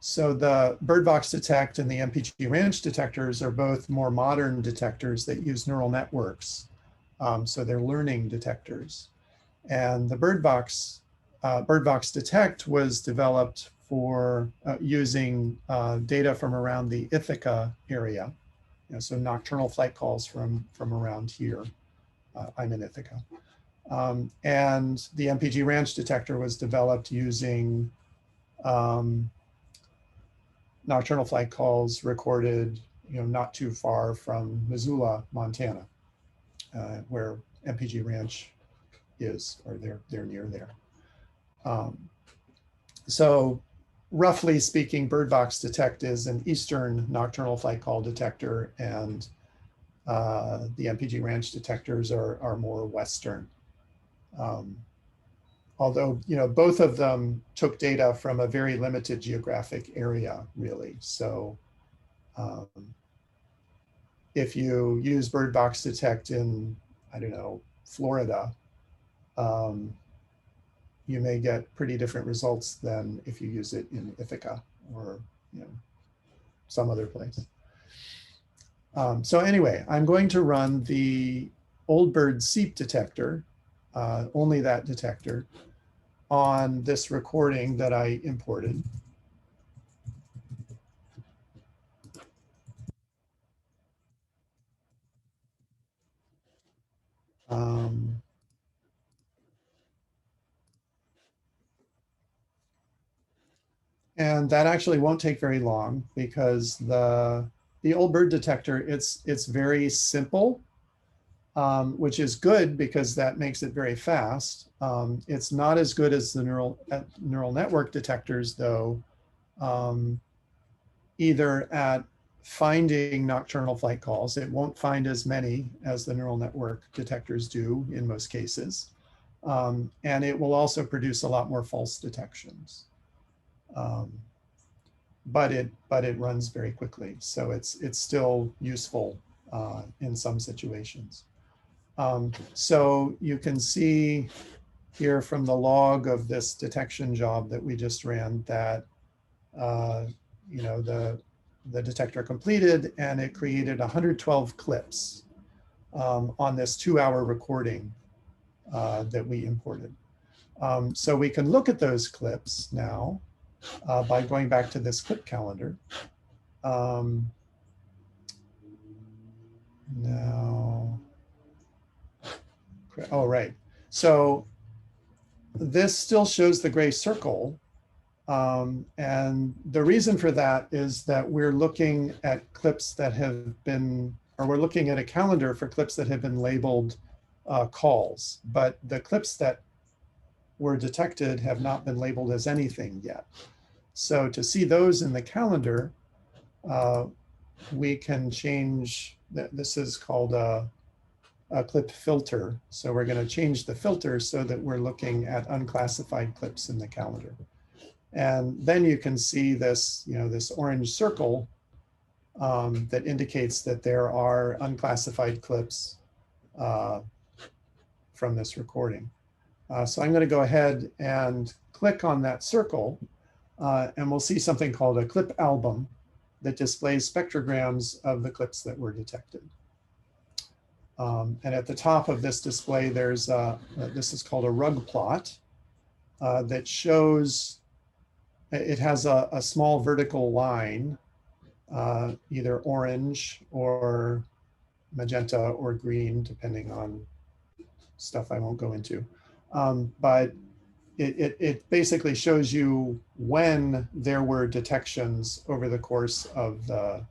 So the Birdbox Detect and the MPG Ranch detectors are both more modern detectors that use neural networks. So they're learning detectors. And the Birdbox Detect was developed for using data from around the Ithaca area. So nocturnal flight calls from around here. I'm in Ithaca. And the MPG Ranch detector was developed using nocturnal flight calls recorded, not too far from Missoula, Montana, where MPG Ranch is, or they're near there. So roughly speaking, Birdbox Detect is an Eastern nocturnal flight call detector, and the MPG Ranch detectors are more Western. Although, both of them took data from a very limited geographic area, really. So if you use Birdbox Detect in, I don't know, Florida, you may get pretty different results than if you use it in Ithaca or some other place. So anyway, I'm going to run the old Bird SEEP detector, only that detector, on this recording that I imported. And that actually won't take very long because the old bird detector, it's very simple, which is good because that makes it very fast. It's not as good as the neural network detectors though, either at finding nocturnal flight calls. It won't find as many as the neural network detectors do in most cases. And it will also produce a lot more false detections. But it runs very quickly. So it's still useful in some situations. So you can see here from the log of this detection job that we just ran that you know, the detector completed and it created 112 clips on this 2-hour recording that we imported. So we can look at those clips now by going back to this clip calendar. Now, oh, right. So this still shows the gray circle. And the reason for that is that we're looking at clips that have been, or we're looking at a calendar for clips that have been labeled calls, but the clips that were detected have not been labeled as anything yet. So to see those in the calendar, we can change, this is called a clip filter. So we're going to change the filter so that we're looking at unclassified clips in the calendar. And then you can see this, you know, this orange circle that indicates that there are unclassified clips from this recording. So I'm going to go ahead and click on that circle and we'll see something called a clip album that displays spectrograms of the clips that were detected. And at the top of this display, there's this is called a rug plot that shows, it has a small vertical line, either orange or magenta or green, depending on stuff I won't go into. But it basically shows you when there were detections over the course of the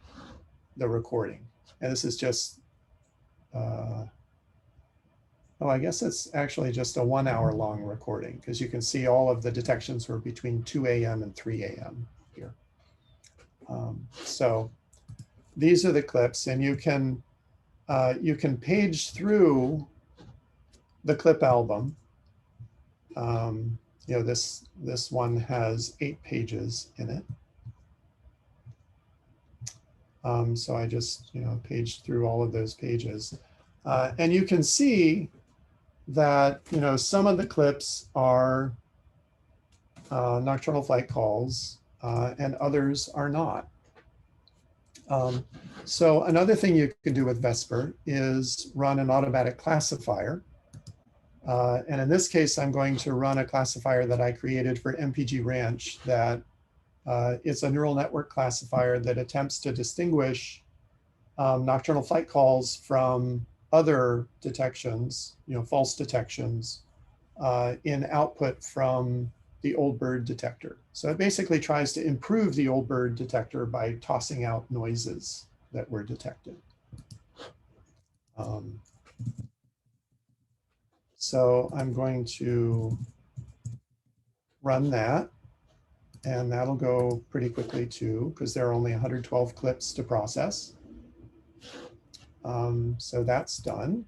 recording. And this is just, oh, I guess it's actually just a 1 hour long recording because you can see all of the detections were between 2 a.m. and 3 a.m. here. So these are the clips, and you can page through the clip album. You know, this one has 8 pages in it. So I just, you know, paged through all of those pages. And you can see that, you know, some of the clips are nocturnal flight calls and others are not. So another thing you can do with Vesper is run an automatic classifier. And in this case, I'm going to run a classifier that I created for MPG Ranch that it's a neural network classifier that attempts to distinguish nocturnal flight calls from other detections, you know, false detections in output from the old bird detector. So it basically tries to improve the old bird detector by tossing out noises that were detected. So I'm going to run that, and that'll go pretty quickly too, because there are only 112 clips to process. So that's done.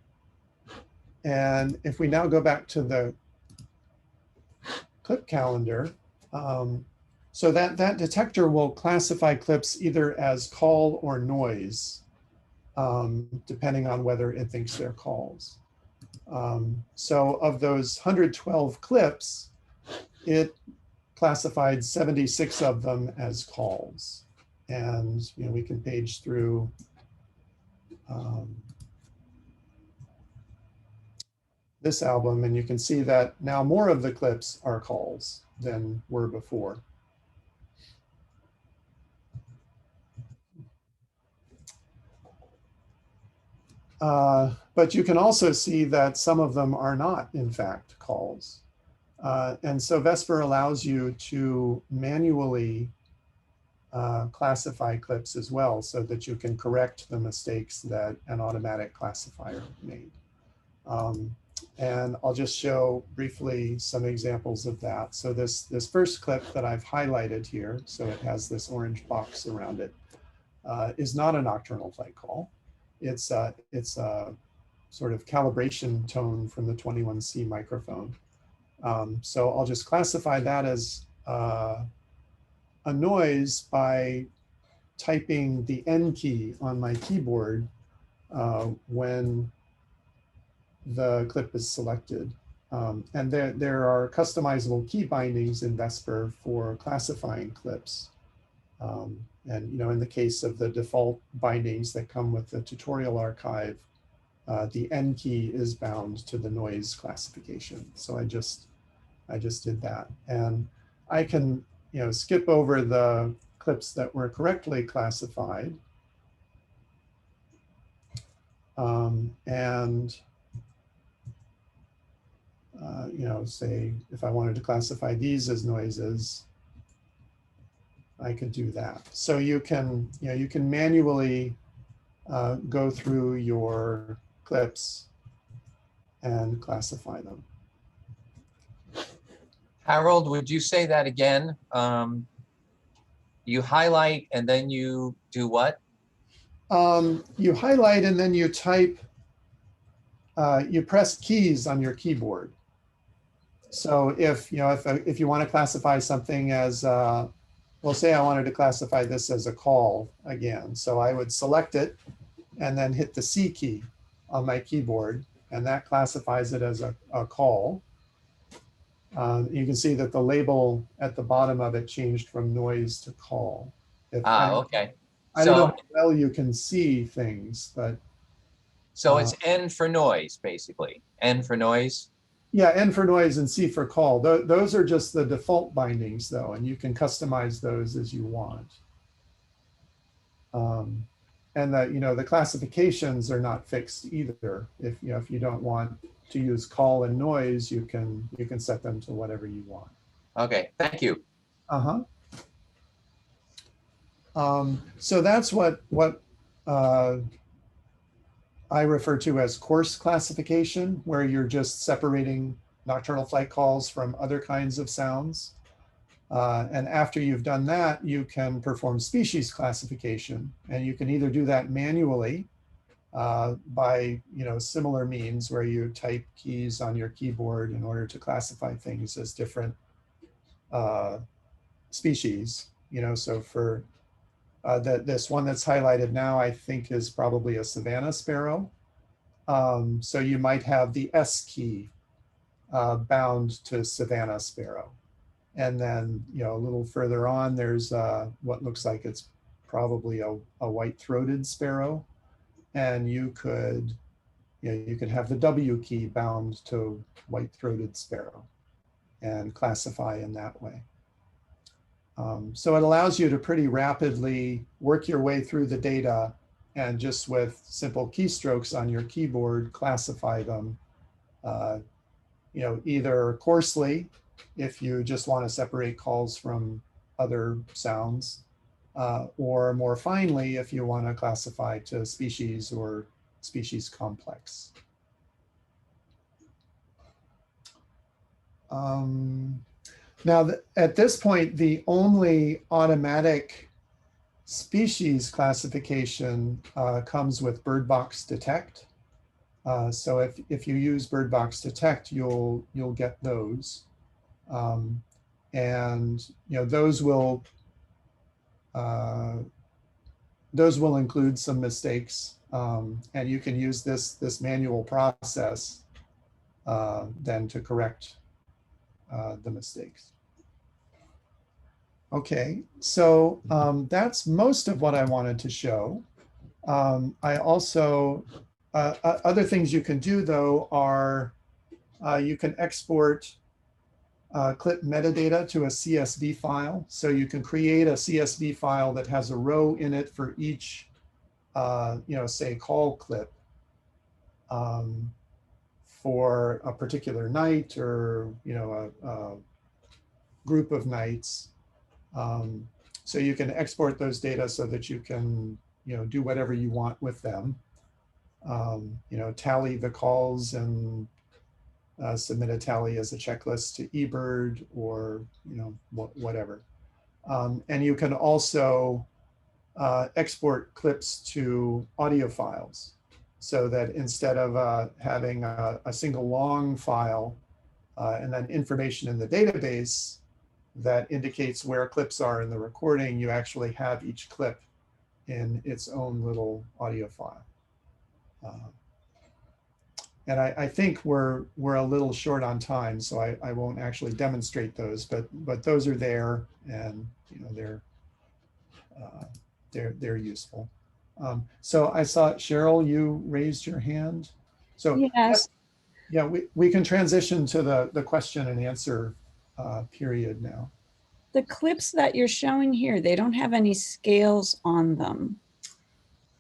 And if we now go back to the clip calendar, so that detector will classify clips either as call or noise, depending on whether it thinks they're calls. So of those 112 clips, it classified 76 of them as calls. And you know, we can page through this album, and you can see that now more of the clips are calls than were before. But you can also see that some of them are not, in fact, calls. And so Vesper allows you to manually classify clips as well, so that you can correct the mistakes that an automatic classifier made. And I'll just show briefly some examples of that. So this first clip that I've highlighted here, so it has this orange box around it, is not a nocturnal flight call. It's a sort of calibration tone from the 21C microphone. So I'll just classify that as a noise by typing the N key on my keyboard when the clip is selected. And there are customizable key bindings in Vesper for classifying clips. And in the case of the default bindings that come with the tutorial archive, the N key is bound to the noise classification. So I just did that. And I can skip over the clips that were correctly classified. Say if I wanted to classify these as noises, I could do that. So you can manually go through your clips and classify them. Harold, would you say that again? You highlight and then you do what? You highlight and then you type, you press keys on your keyboard. So if you want to classify something as, well, say I wanted to classify this as a call again. So I would select it and then hit the C key on my keyboard, and that classifies it as a call. You can see that the label at the bottom of it changed from noise to call. Okay. I don't know how well you can see things, but. So it's N for noise, basically. N for noise. Yeah, N for noise and C for call. Those are just the default bindings, though, and you can customize those as you want. And the classifications are not fixed either. If you don't want to use call and noise, you can set them to whatever you want. Okay, thank you. So that's what I refer to as coarse classification, where you're just separating nocturnal flight calls from other kinds of sounds. And after you've done that, you can perform species classification. And you can either do that manually by similar means, where you type keys on your keyboard in order to classify things as different species. So for this one that's highlighted now, I think is probably a savanna sparrow. So you might have the S key bound to savanna sparrow. And then, a little further on, there's what looks like it's probably a white-throated sparrow. And you could have the W key bound to white-throated sparrow and classify in that way. So it allows you to pretty rapidly work your way through the data and just with simple keystrokes on your keyboard, classify them, either coarsely, if you just want to separate calls from other sounds, or more finely, if you want to classify to species or species complex. Now, at this point, the only automatic species classification comes with Bird Detect. So if you use Bird Detect, you'll get those, and those will include some mistakes, and you can use this manual process then to correct the mistakes. Okay, so that's most of what I wanted to show. I also, other things you can do though are you can export clip metadata to a CSV file. So you can create a CSV file that has a row in it for each, say call clip for a particular night or, you know, a group of nights. So you can export those data so that you can, you know, do whatever you want with them. You know, tally the calls and submit a tally as a checklist to eBird or, you know, whatever. And you can also export clips to audio files so that instead of having a single long file and then information in the database that indicates where clips are in the recording, you actually have each clip in its own little audio file. And I think we're a little short on time, so I won't actually demonstrate those, but those are there, and you know they're useful. So I saw Cheryl, you raised your hand. So Yes. yeah, we can transition to the question and answer period now. The clips that you're showing here, they don't have any scales on them.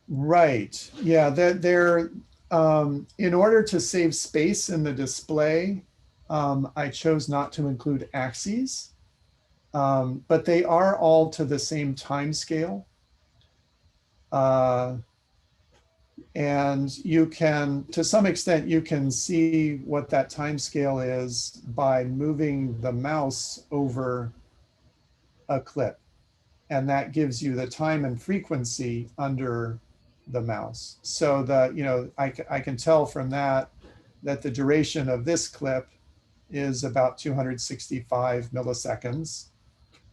Right. Yeah, they're in order to save space in the display, I chose not to include axes, but they are all to the same time scale. And you can, to some extent, you can see what that time scale is by moving the mouse over a clip. And that gives you the time and frequency under the mouse. So you know, I can tell from that the duration of this clip is about 265 milliseconds.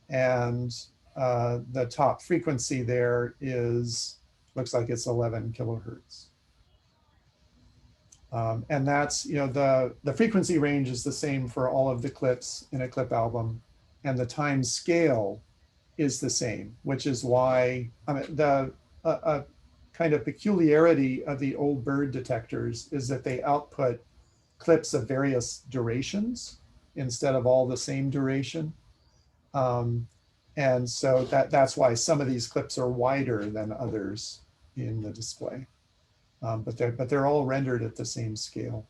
And the top frequency there looks like it's 11 kilohertz. And that's, you know, the frequency range is the same for all of the clips in a clip album, and the time scale is the same, which is why the kind of peculiarity of the old Bird detectors is that they output clips of various durations instead of all the same duration. And so that's why some of these clips are wider than others in the display. But they're all rendered at the same scale.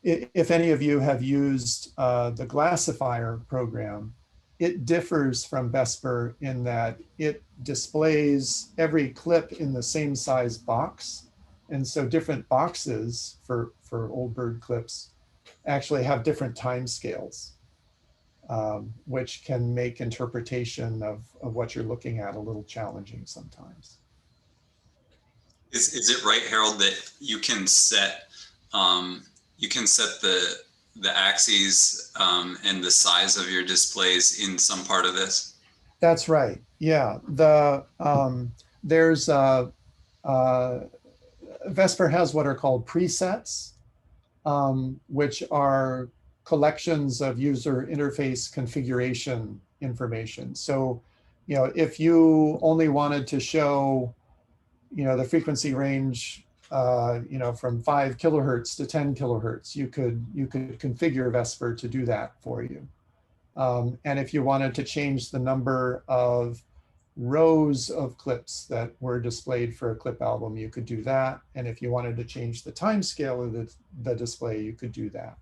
If any of you have used the Glassifier program, it differs from Vesper in that it displays every clip in the same size box. And so different boxes for old Bird clips actually have different time scales, which can make interpretation of what you're looking at a little challenging sometimes. Is it right, Harold, that you can set the axes and the size of your displays in some part of this? That's right. Yeah. There's Vesper has what are called presets, which are collections of user interface configuration information. So, you know, if you only wanted to show, you know, the frequency range, you know, from 5 kilohertz to 10 kilohertz, you could configure Vesper to do that for you. And if you wanted to change the number of rows of clips that were displayed for a clip album, you could do that. And if you wanted to change the time scale of the display, you could do that.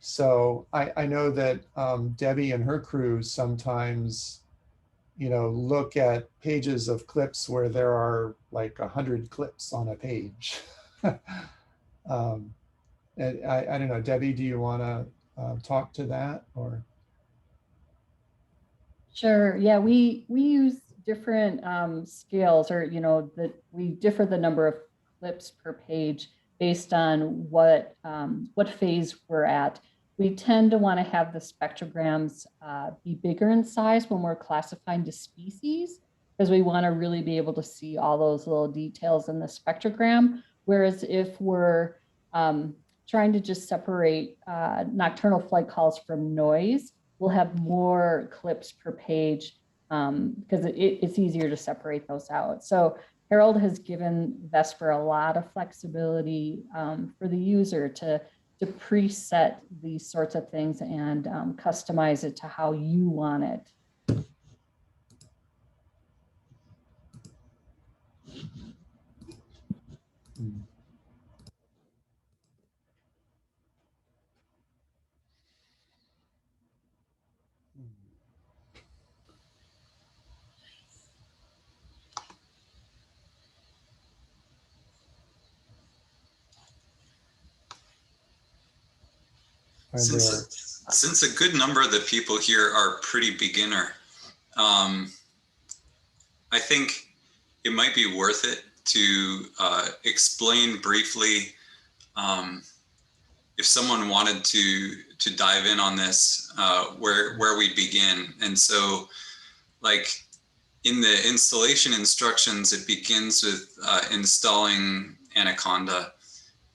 So I know that Debbie and her crew sometimes, you know, look at pages of clips where there are like 100 clips on a page. And I don't know, Debbie, do you want to talk to that or? Sure. Yeah, we use different scales, or you know, that we differ the number of clips per page based on what phase we're at. We tend to want to have the spectrograms be bigger in size when we're classifying to species, because we want to really be able to see all those little details in the spectrogram. Whereas if we're trying to just separate nocturnal flight calls from noise, we'll have more clips per page because it's easier to separate those out. So Harold has given Vesper a lot of flexibility for the user to preset these sorts of things and customize it to how you want it. Since a good number of the people here are pretty beginner, I think it might be worth it to explain briefly, if someone wanted to dive in on this, where we begin. And so, like, in the installation instructions, it begins with installing Anaconda.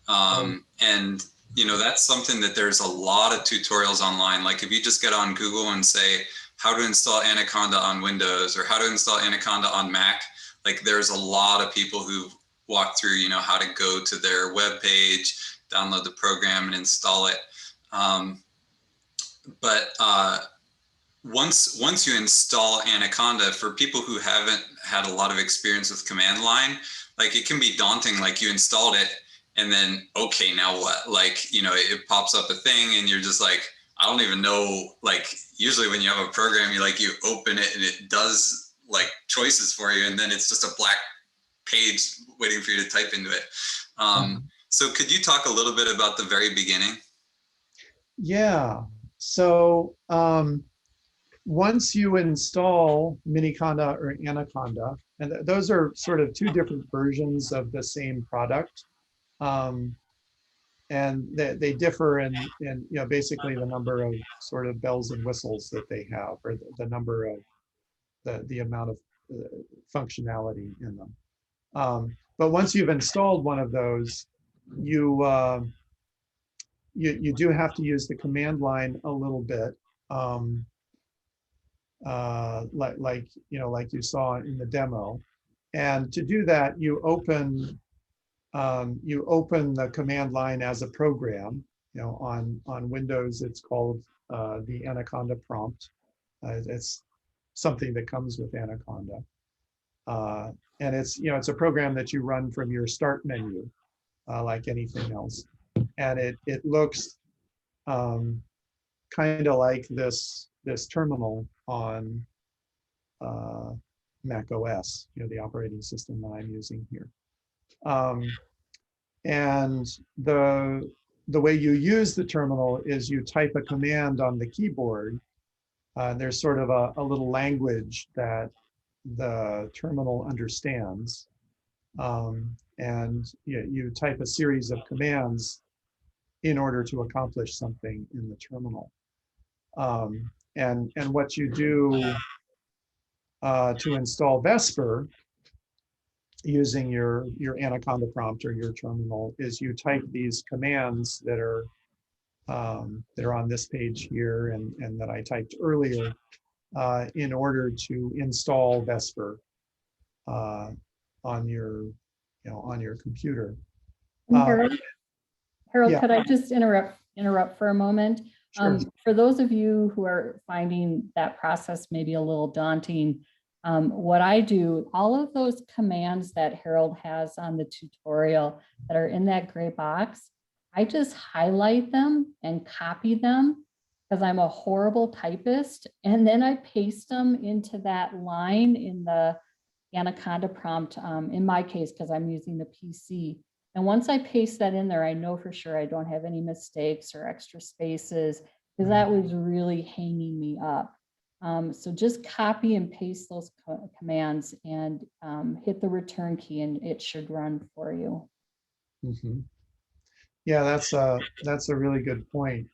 And, you know, that's something that there's a lot of tutorials online. Like if you just get on Google and say how to install Anaconda on Windows or how to install Anaconda on Mac, like there's a lot of people who walk through, you know, how to go to their web page, download the program and install it. Once you install Anaconda, for people who haven't had a lot of experience with command line, like it can be daunting. Like you installed it and then, okay, now what? Like, you know, it pops up a thing and you're just like, I don't even know. Like usually when you have a program, you open it and it does like choices for you. And then it's just a black page waiting for you to type into it. So could you talk a little bit about the very beginning? Yeah. So once you install Miniconda or Anaconda, and those are sort of two different versions of the same product, and they differ in you know, basically the number of sort of bells and whistles that they have, or the number of the amount of functionality in them. But once you've installed one of those, you do have to use the command line a little bit, like you saw in the demo. And to do that, you open the command line as a program. You know, on Windows, it's called the Anaconda prompt. It's something that comes with Anaconda, and it's a program that you run from your start menu, like anything else. And it looks kind of like this terminal on Mac OS, you know, the operating system that I'm using here. And the way you use the terminal is you type a command on the keyboard. There's sort of a little language that the terminal understands. And you type a series of commands in order to accomplish something in the terminal. And what you do to install Vesper using your Anaconda prompt or your terminal is you type these commands that are on this page here and that I typed earlier in order to install Vesper on your computer. Harold, yeah. could I just interrupt for a moment? Sure. For those of you who are finding that process maybe a little daunting, what I do, all of those commands that Harold has on the tutorial that are in that gray box, I just highlight them and copy them because I'm a horrible typist. And then I paste them into that line in the Anaconda prompt, in my case, because I'm using the PC. And once I paste that in there, I know for sure I don't have any mistakes or extra spaces, because that was really hanging me up. So just copy and paste those commands and hit the return key and it should run for you. Mm-hmm. Yeah, that's a really good point.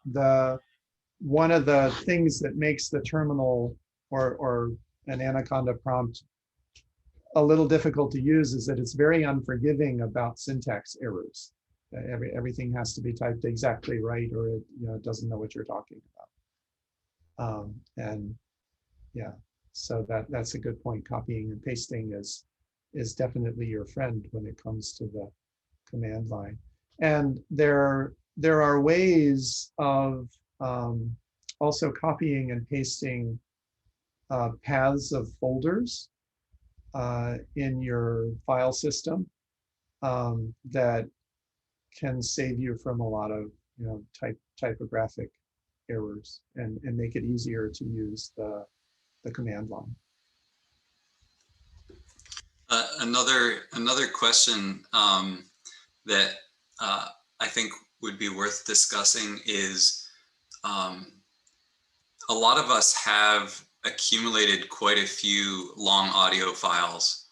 One of the things that makes the terminal or an Anaconda prompt a little difficult to use is that it's very unforgiving about syntax errors. Everything has to be typed exactly right, or it doesn't know what you're talking about. And yeah, so that's a good point. Copying and pasting is definitely your friend when it comes to the command line. And there are ways of also copying and pasting paths of folders in your file system that can save you from a lot of typographic errors and make it easier to use the command line. Another question that I think would be worth discussing is a lot of us have accumulated quite a few long audio files,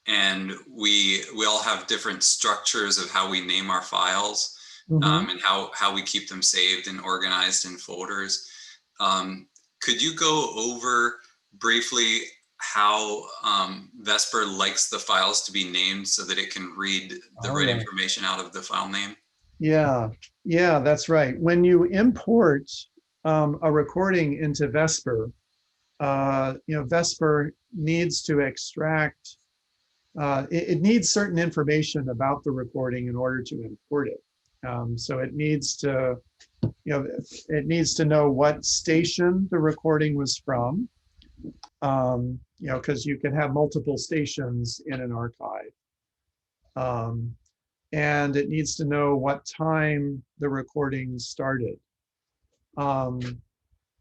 and we all have different structures of how we name our files, and how we keep them saved and organized in folders. Could you go over briefly how Vesper likes the files to be named so that it can read the right information out of the file name? Yeah, that's right. When you import a recording into Vesper, Vesper needs to extract, it needs certain information about the recording in order to import it. So it needs to, it needs to know what station the recording was from, because you can have multiple stations in an archive. And it needs to know what time the recording started. And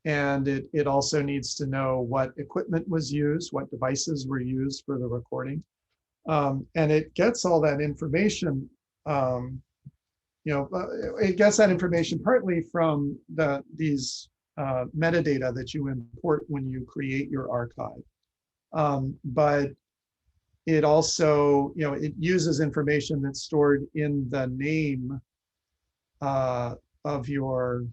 it also needs to know what equipment was used, what devices were used for the recording. And it gets all that information, it gets that information partly from these metadata that you import when you create your archive. But it also, it uses information that's stored in the name of your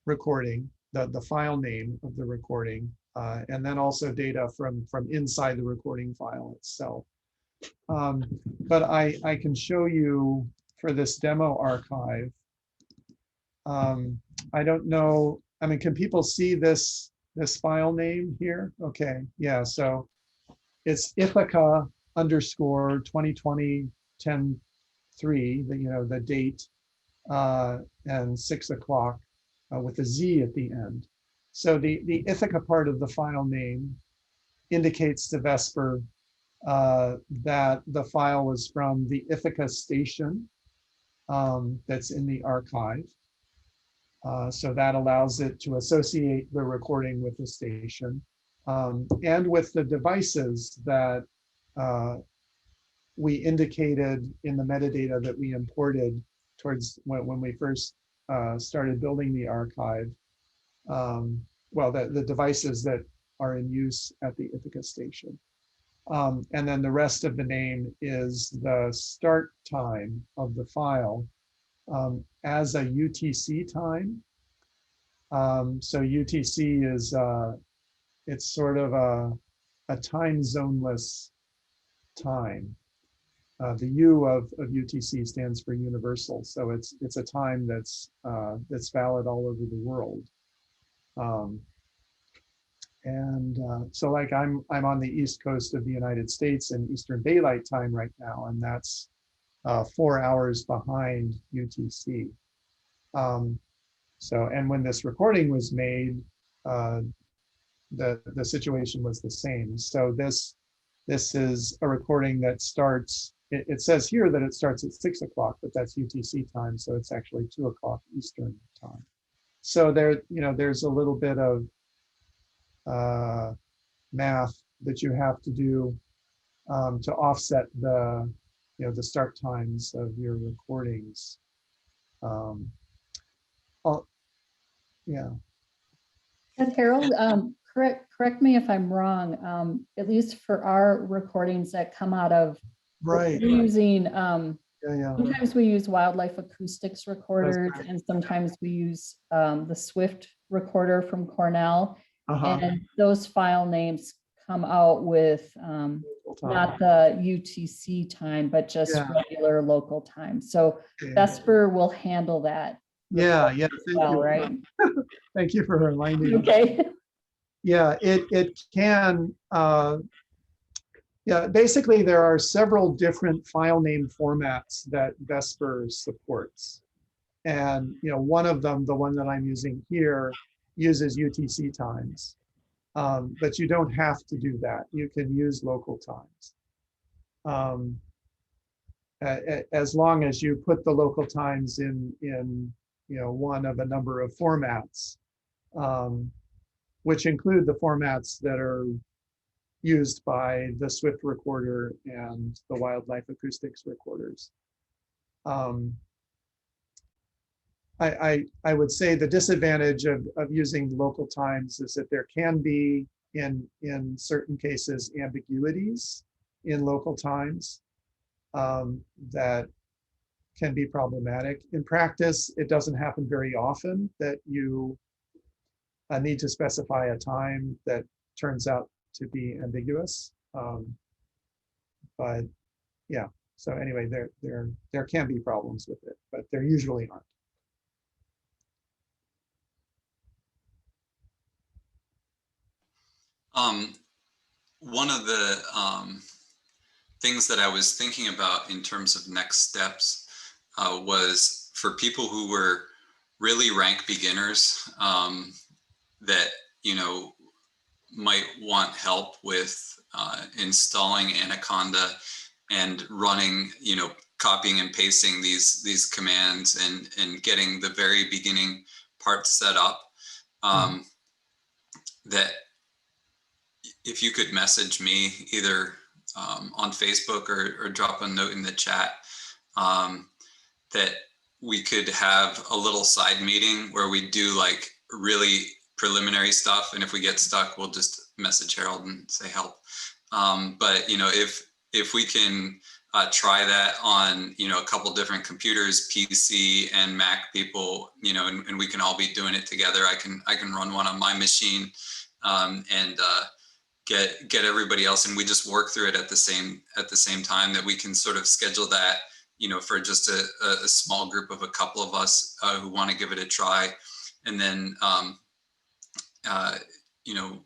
recording, the file name of the recording, and then also data from inside the recording file itself. But I can show you for this demo archive. I don't know, I mean, can people see this file name here? Okay, yeah, so it's Ithaca _ 2020-10-3, the date, and 6 o'clock with a Z at the end. So the Ithaca part of the file name indicates to Vesper that the file was from the Ithaca station that's in the archive. So that allows it to associate the recording with the station and with the devices that we indicated in the metadata that we imported towards when we first started building the archive. Well, the devices that are in use at the Ithaca station. And then the rest of the name is the start time of the file as a UTC time. So UTC is, it's sort of a time zoneless time. The U of UTC stands for universal. So it's a time that's valid all over the world. So like I'm on the East Coast of the United States in Eastern Daylight Time right now, and that's 4 hours behind UTC. So, and when this recording was made, the situation was the same. So this is a recording that starts, it says here that it starts at 6 o'clock, but that's UTC time. So it's actually 2 o'clock Eastern time. So there's a little bit of math that you have to do to offset the start times of your recordings. Yeah. And Harold, correct me if I'm wrong. At least for our recordings that come out of, Right. we're using Yeah. sometimes we use wildlife acoustics recorders, and sometimes we use the Swift recorder from Cornell. And those file names come out with not the UTC time, but just regular local time. So Vesper will handle that. Yeah. Thank you. Right. Thank you for reminding me. Okay. Yeah, it can. Yeah, basically there are several different file name formats that Vesper supports. And one of them, the one that I'm using here, uses UTC times. But you don't have to do that. You can use local times. As long as you put the local times in one of a number of formats, which include the formats that are used by the Swift recorder and the wildlife acoustics recorders. I would say the disadvantage of using local times is that there can be in certain cases ambiguities in local times that can be problematic. In practice, it doesn't happen very often that you need to specify a time that turns out to be ambiguous. But yeah, so anyway, there can be problems with it, but there usually aren't. One of the things that I was thinking about in terms of next steps was for people who were really rank beginners that, you know, might want help with installing Anaconda and running, you know, copying and pasting these commands and getting the very beginning part set up. That if you could message me either on Facebook or drop a note in the chat, that we could have a little side meeting where we do like really preliminary stuff. And if we get stuck, we'll just message Harold and say help. But, you know, if we can try that on, you know, a couple different computers, PC and Mac people, you know, and we can all be doing it together. I can run one on my machine and get everybody else, and we just work through it at the same time, that we can sort of schedule that, you know, for just a small group of a couple of us who want to give it a try. And then, you know,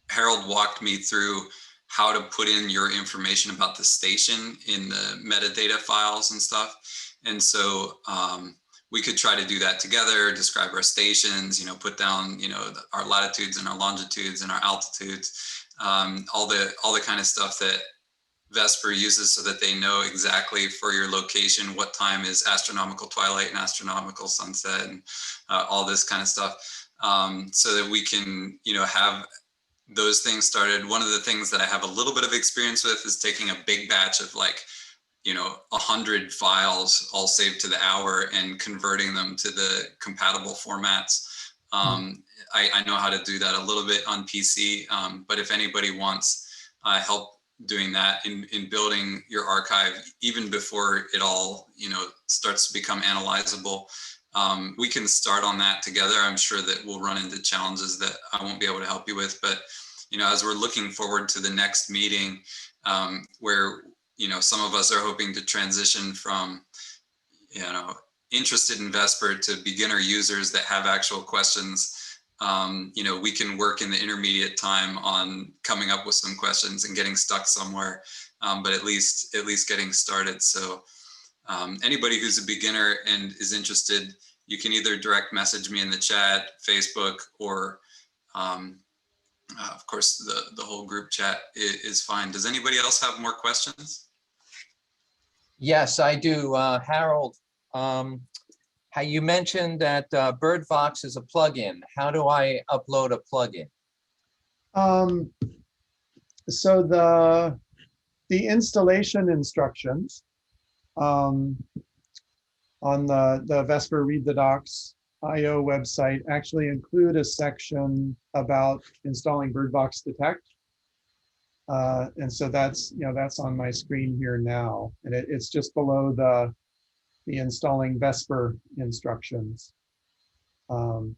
Harold walked me through how to put in your information about the station in the metadata files and stuff. And so we could try to do that together, describe our stations, you know, put down, you know, our latitudes and our longitudes and our altitudes, all the kind of stuff that Vesper uses so that they know exactly for your location what time is astronomical twilight and astronomical sunset and all this kind of stuff, so that we can, you know, have those things started. One of the things that I have a little bit of experience with is taking a big batch of like, you know, 100 files all saved to the hour and converting them to the compatible formats. I know how to do that a little bit on PC, but if anybody wants help doing that in building your archive, even before it all, you know, starts to become analyzable, we can start on that together. I'm sure that we'll run into challenges that I won't be able to help you with, but, you know, as we're looking forward to the next meeting, where, you know, some of us are hoping to transition from, you know, interested in Vesper to beginner users that have actual questions. You know, we can work in the intermediate time on coming up with some questions and getting stuck somewhere, but at least getting started. So anybody who's a beginner and is interested, you can either direct message me in the chat, Facebook, or of course the whole group chat is fine. Does anybody else have more questions? Yes, I do. Harold, how you mentioned that BirdVox is a plugin. How do I upload a plugin? So the installation instructions on the Vesper Read the Docs IO website actually include a section about installing BirdVox Detect. And so that's, you know, that's on my screen here now, and it's just below the installing Vesper instructions. And,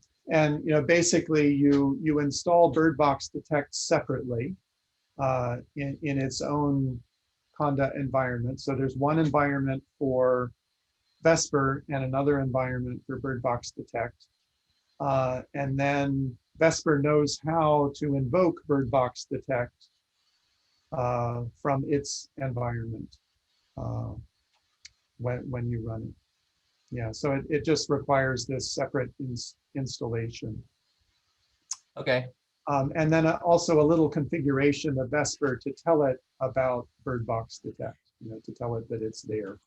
you know, basically you install BirdVox Detect separately in its own Conda environment. So there's one environment for Vesper and another environment for BirdVox Detect. And then Vesper knows how to invoke BirdVox Detect from its environment when you run it. Yeah, so it just requires this separate installation. Okay. And then also a little configuration of Vesper to tell it about BirdVox Detect, you know, to tell it that it's there.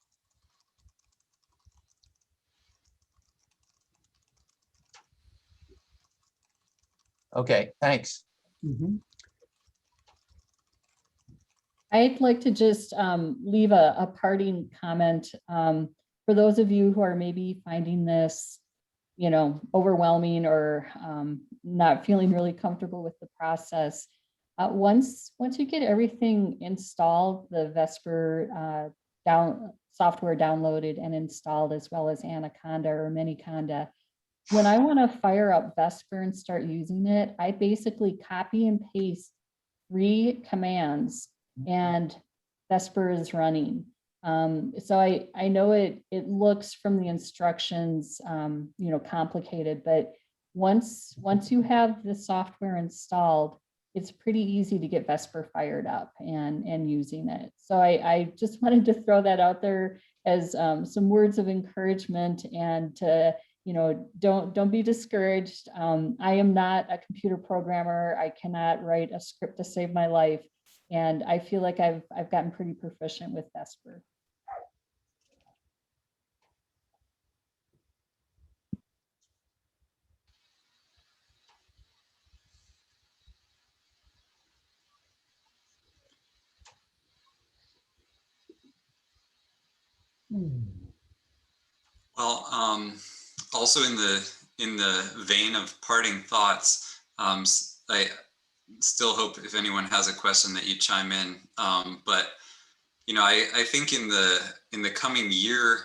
Okay, thanks. Mm-hmm. I'd like to just leave a parting comment. for those of you who are maybe finding this, you know, overwhelming or not feeling really comfortable with the process, once you get everything installed, the Vesper software downloaded and installed, as well as Anaconda or Miniconda, when I want to fire up Vesper and start using it, I basically copy and paste 3 commands and Vesper is running. So I know it looks from the instructions, you know, complicated, but once you have the software installed, it's pretty easy to get Vesper fired up and using it. So I just wanted to throw that out there as some words of encouragement, and to, you know, don't be discouraged. I am not a computer programmer. I cannot write a script to save my life. And I feel like I've gotten pretty proficient with Vesper. Well, also in the vein of parting thoughts, I still hope if anyone has a question that you chime in. But you know, I think in the coming year,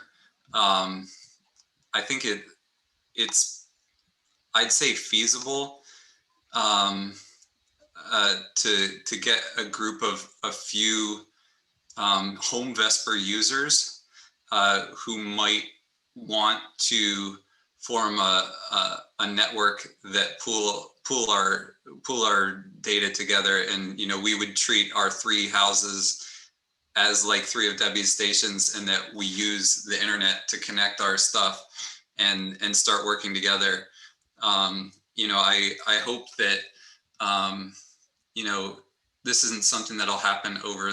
I think it's I'd say feasible to get a group of a few home Vesper users who might want to form a network that pool our data together. And you know, we would treat our 3 houses as like 3 of Debbie's stations, and that we use the internet to connect our stuff and start working together. You know, I hope that you know, this isn't something that'll happen over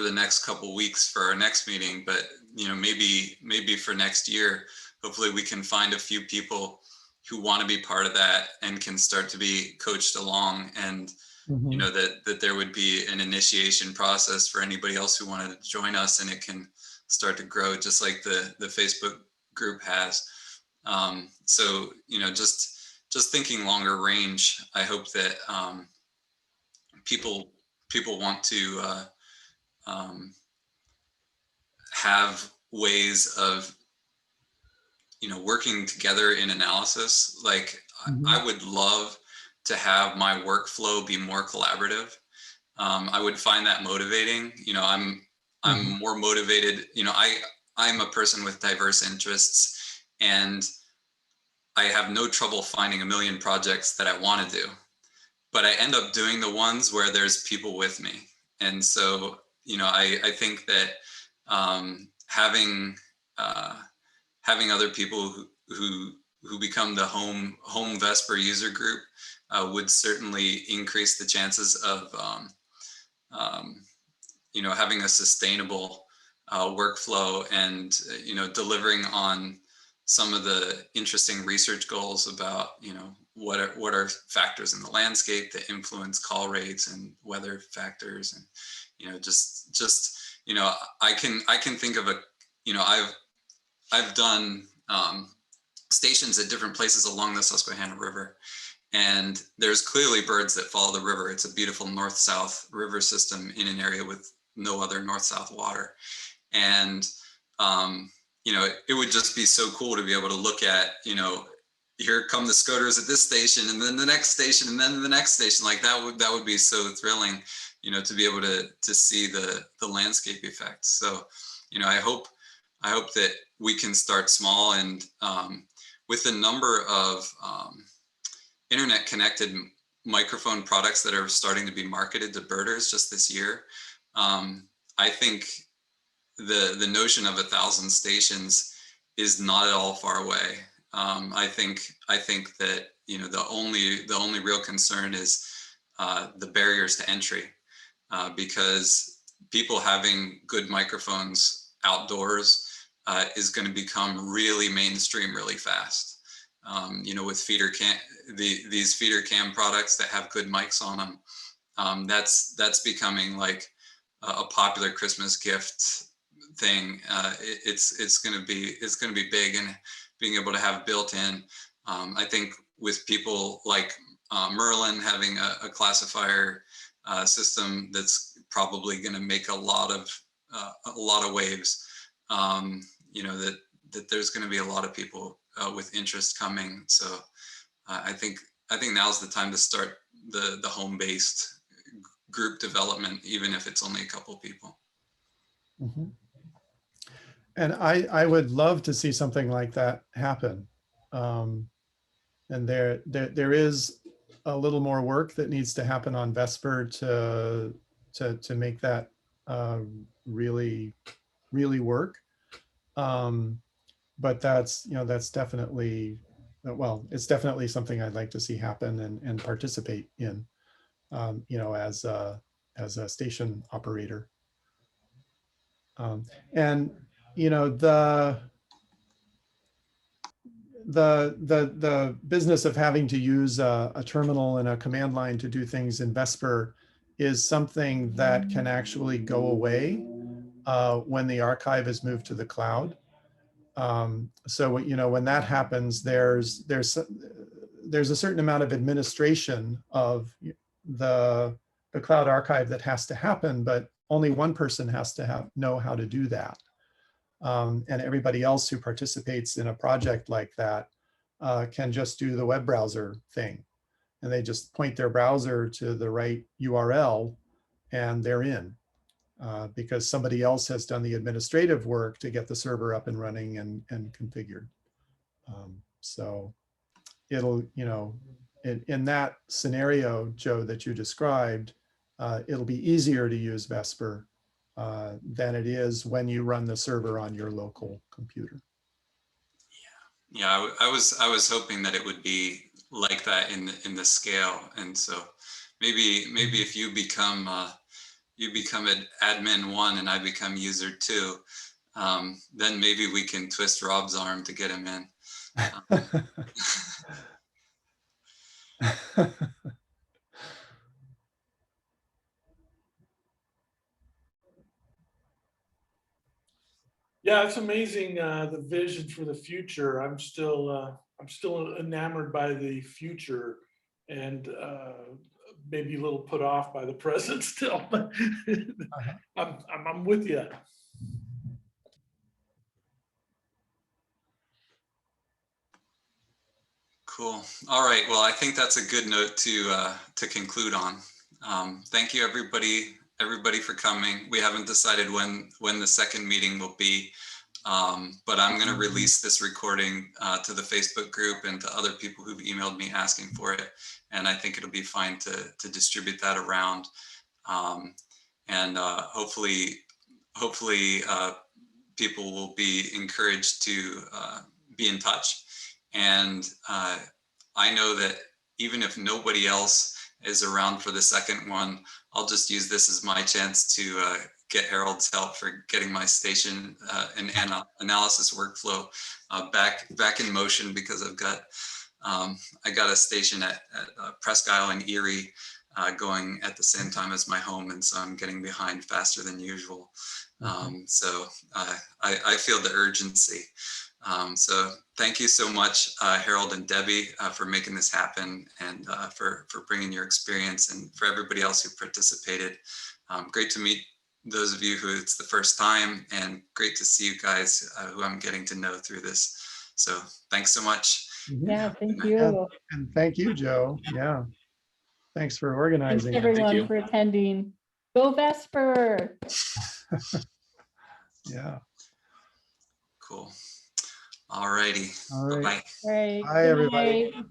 the next couple weeks for our next meeting, but you know, maybe for next year, hopefully we can find a few people who want to be part of that and can start to be coached along, and you know, that there would be an initiation process for anybody else who wanted to join us, and it can start to grow just like the Facebook group has. So you know, just thinking longer range, I hope that people want to have ways of, you know, working together in analysis. Like I would love to have my workflow be more collaborative. I would find that motivating. You know, I'm more motivated. You know, I'm a person with diverse interests, and I have no trouble finding a million projects that I want to do, but I end up doing the ones where there's people with me. And so, you know, I think that having other people who become the home Vesper user group would certainly increase the chances of you know, having a sustainable workflow, and you know, delivering on some of the interesting research goals about, you know, what are factors in the landscape that influence call rates and weather factors, and you know, just you know, I can think of you know, I've done stations at different places along the Susquehanna River, and there's clearly birds that follow the river. It's a beautiful north-south river system in an area with no other north-south water, and you know, it would just be so cool to be able to look at, you know, here come the scoters at this station, and then the next station, and then the next station. Like that would be so thrilling, you know, to be able to see the landscape effects. So, you know, I hope that we can start small, and with the number of internet connected microphone products that are starting to be marketed to birders just this year, I think the notion of 1,000 stations is not at all far away. I think that, you know, the only real concern is the barriers to entry, because people having good microphones outdoors is going to become really mainstream really fast. You know, with these feeder cam products that have good mics on them, that's becoming like a popular Christmas gift thing, it's going to be big, and being able to have built in, I think with people like Merlin having a classifier system that's probably going to make a lot of waves. You know, that there's going to be a lot of people with interest coming. So I think now's the time to start the home-based group development, even if it's only a couple people. Mhm. And I would love to see something like that happen. And there is a little more work that needs to happen on Vesper to make that really work. But that's, you know, that's definitely, well, it's definitely something I'd like to see happen and participate in, you know, as a station operator. And, you know, the business of having to use a terminal and a command line to do things in Vesper is something that can actually go away when the archive is moved to the cloud. So, you know, when that happens, there's a certain amount of administration of the cloud archive that has to happen, but only one person has to know how to do that. And everybody else who participates in a project like that can just do the web browser thing. And they just point their browser to the right URL and they're in. Because somebody else has done the administrative work to get the server up and running and configured. So it'll, you know, in that scenario, Joe, that you described, it'll be easier to use Vesper than it is when you run the server on your local computer. Yeah, I was hoping that it would be like that in the scale, and so maybe if you become an admin 1 and I become user 2, then maybe we can twist Rob's arm to get him in. Yeah, it's amazing, the vision for the future. I'm still enamored by the future, and maybe a little put off by the present still. But I'm with you. Cool. All right. Well, I think that's a good note to conclude on. Thank you, everybody for coming. We haven't decided when the second meeting will be, but I'm going to release this recording to the Facebook group and to other people who've emailed me asking for it. And I think it'll be fine to distribute that around. And hopefully people will be encouraged to be in touch. And I know that even if nobody else is around for the second one, I'll just use this as my chance to get Harold's help for getting my station and analysis workflow back in motion, because I got a station at Presque Isle and Erie going at the same time as my home, and so I'm getting behind faster than usual. So I feel the urgency. So thank you so much, Harold and Debbie, for making this happen, and for bringing your experience, and for everybody else who participated. Great to meet those of you who it's the first time, and great to see you guys who I'm getting to know through this. So thanks so much. Yeah, thank you. And thank you, Joe. Yeah. Thanks for organizing. Thanks everyone for attending. Go Vesper. Yeah. Cool. All righty. All right. Bye-bye. All right. Bye, everybody. Night.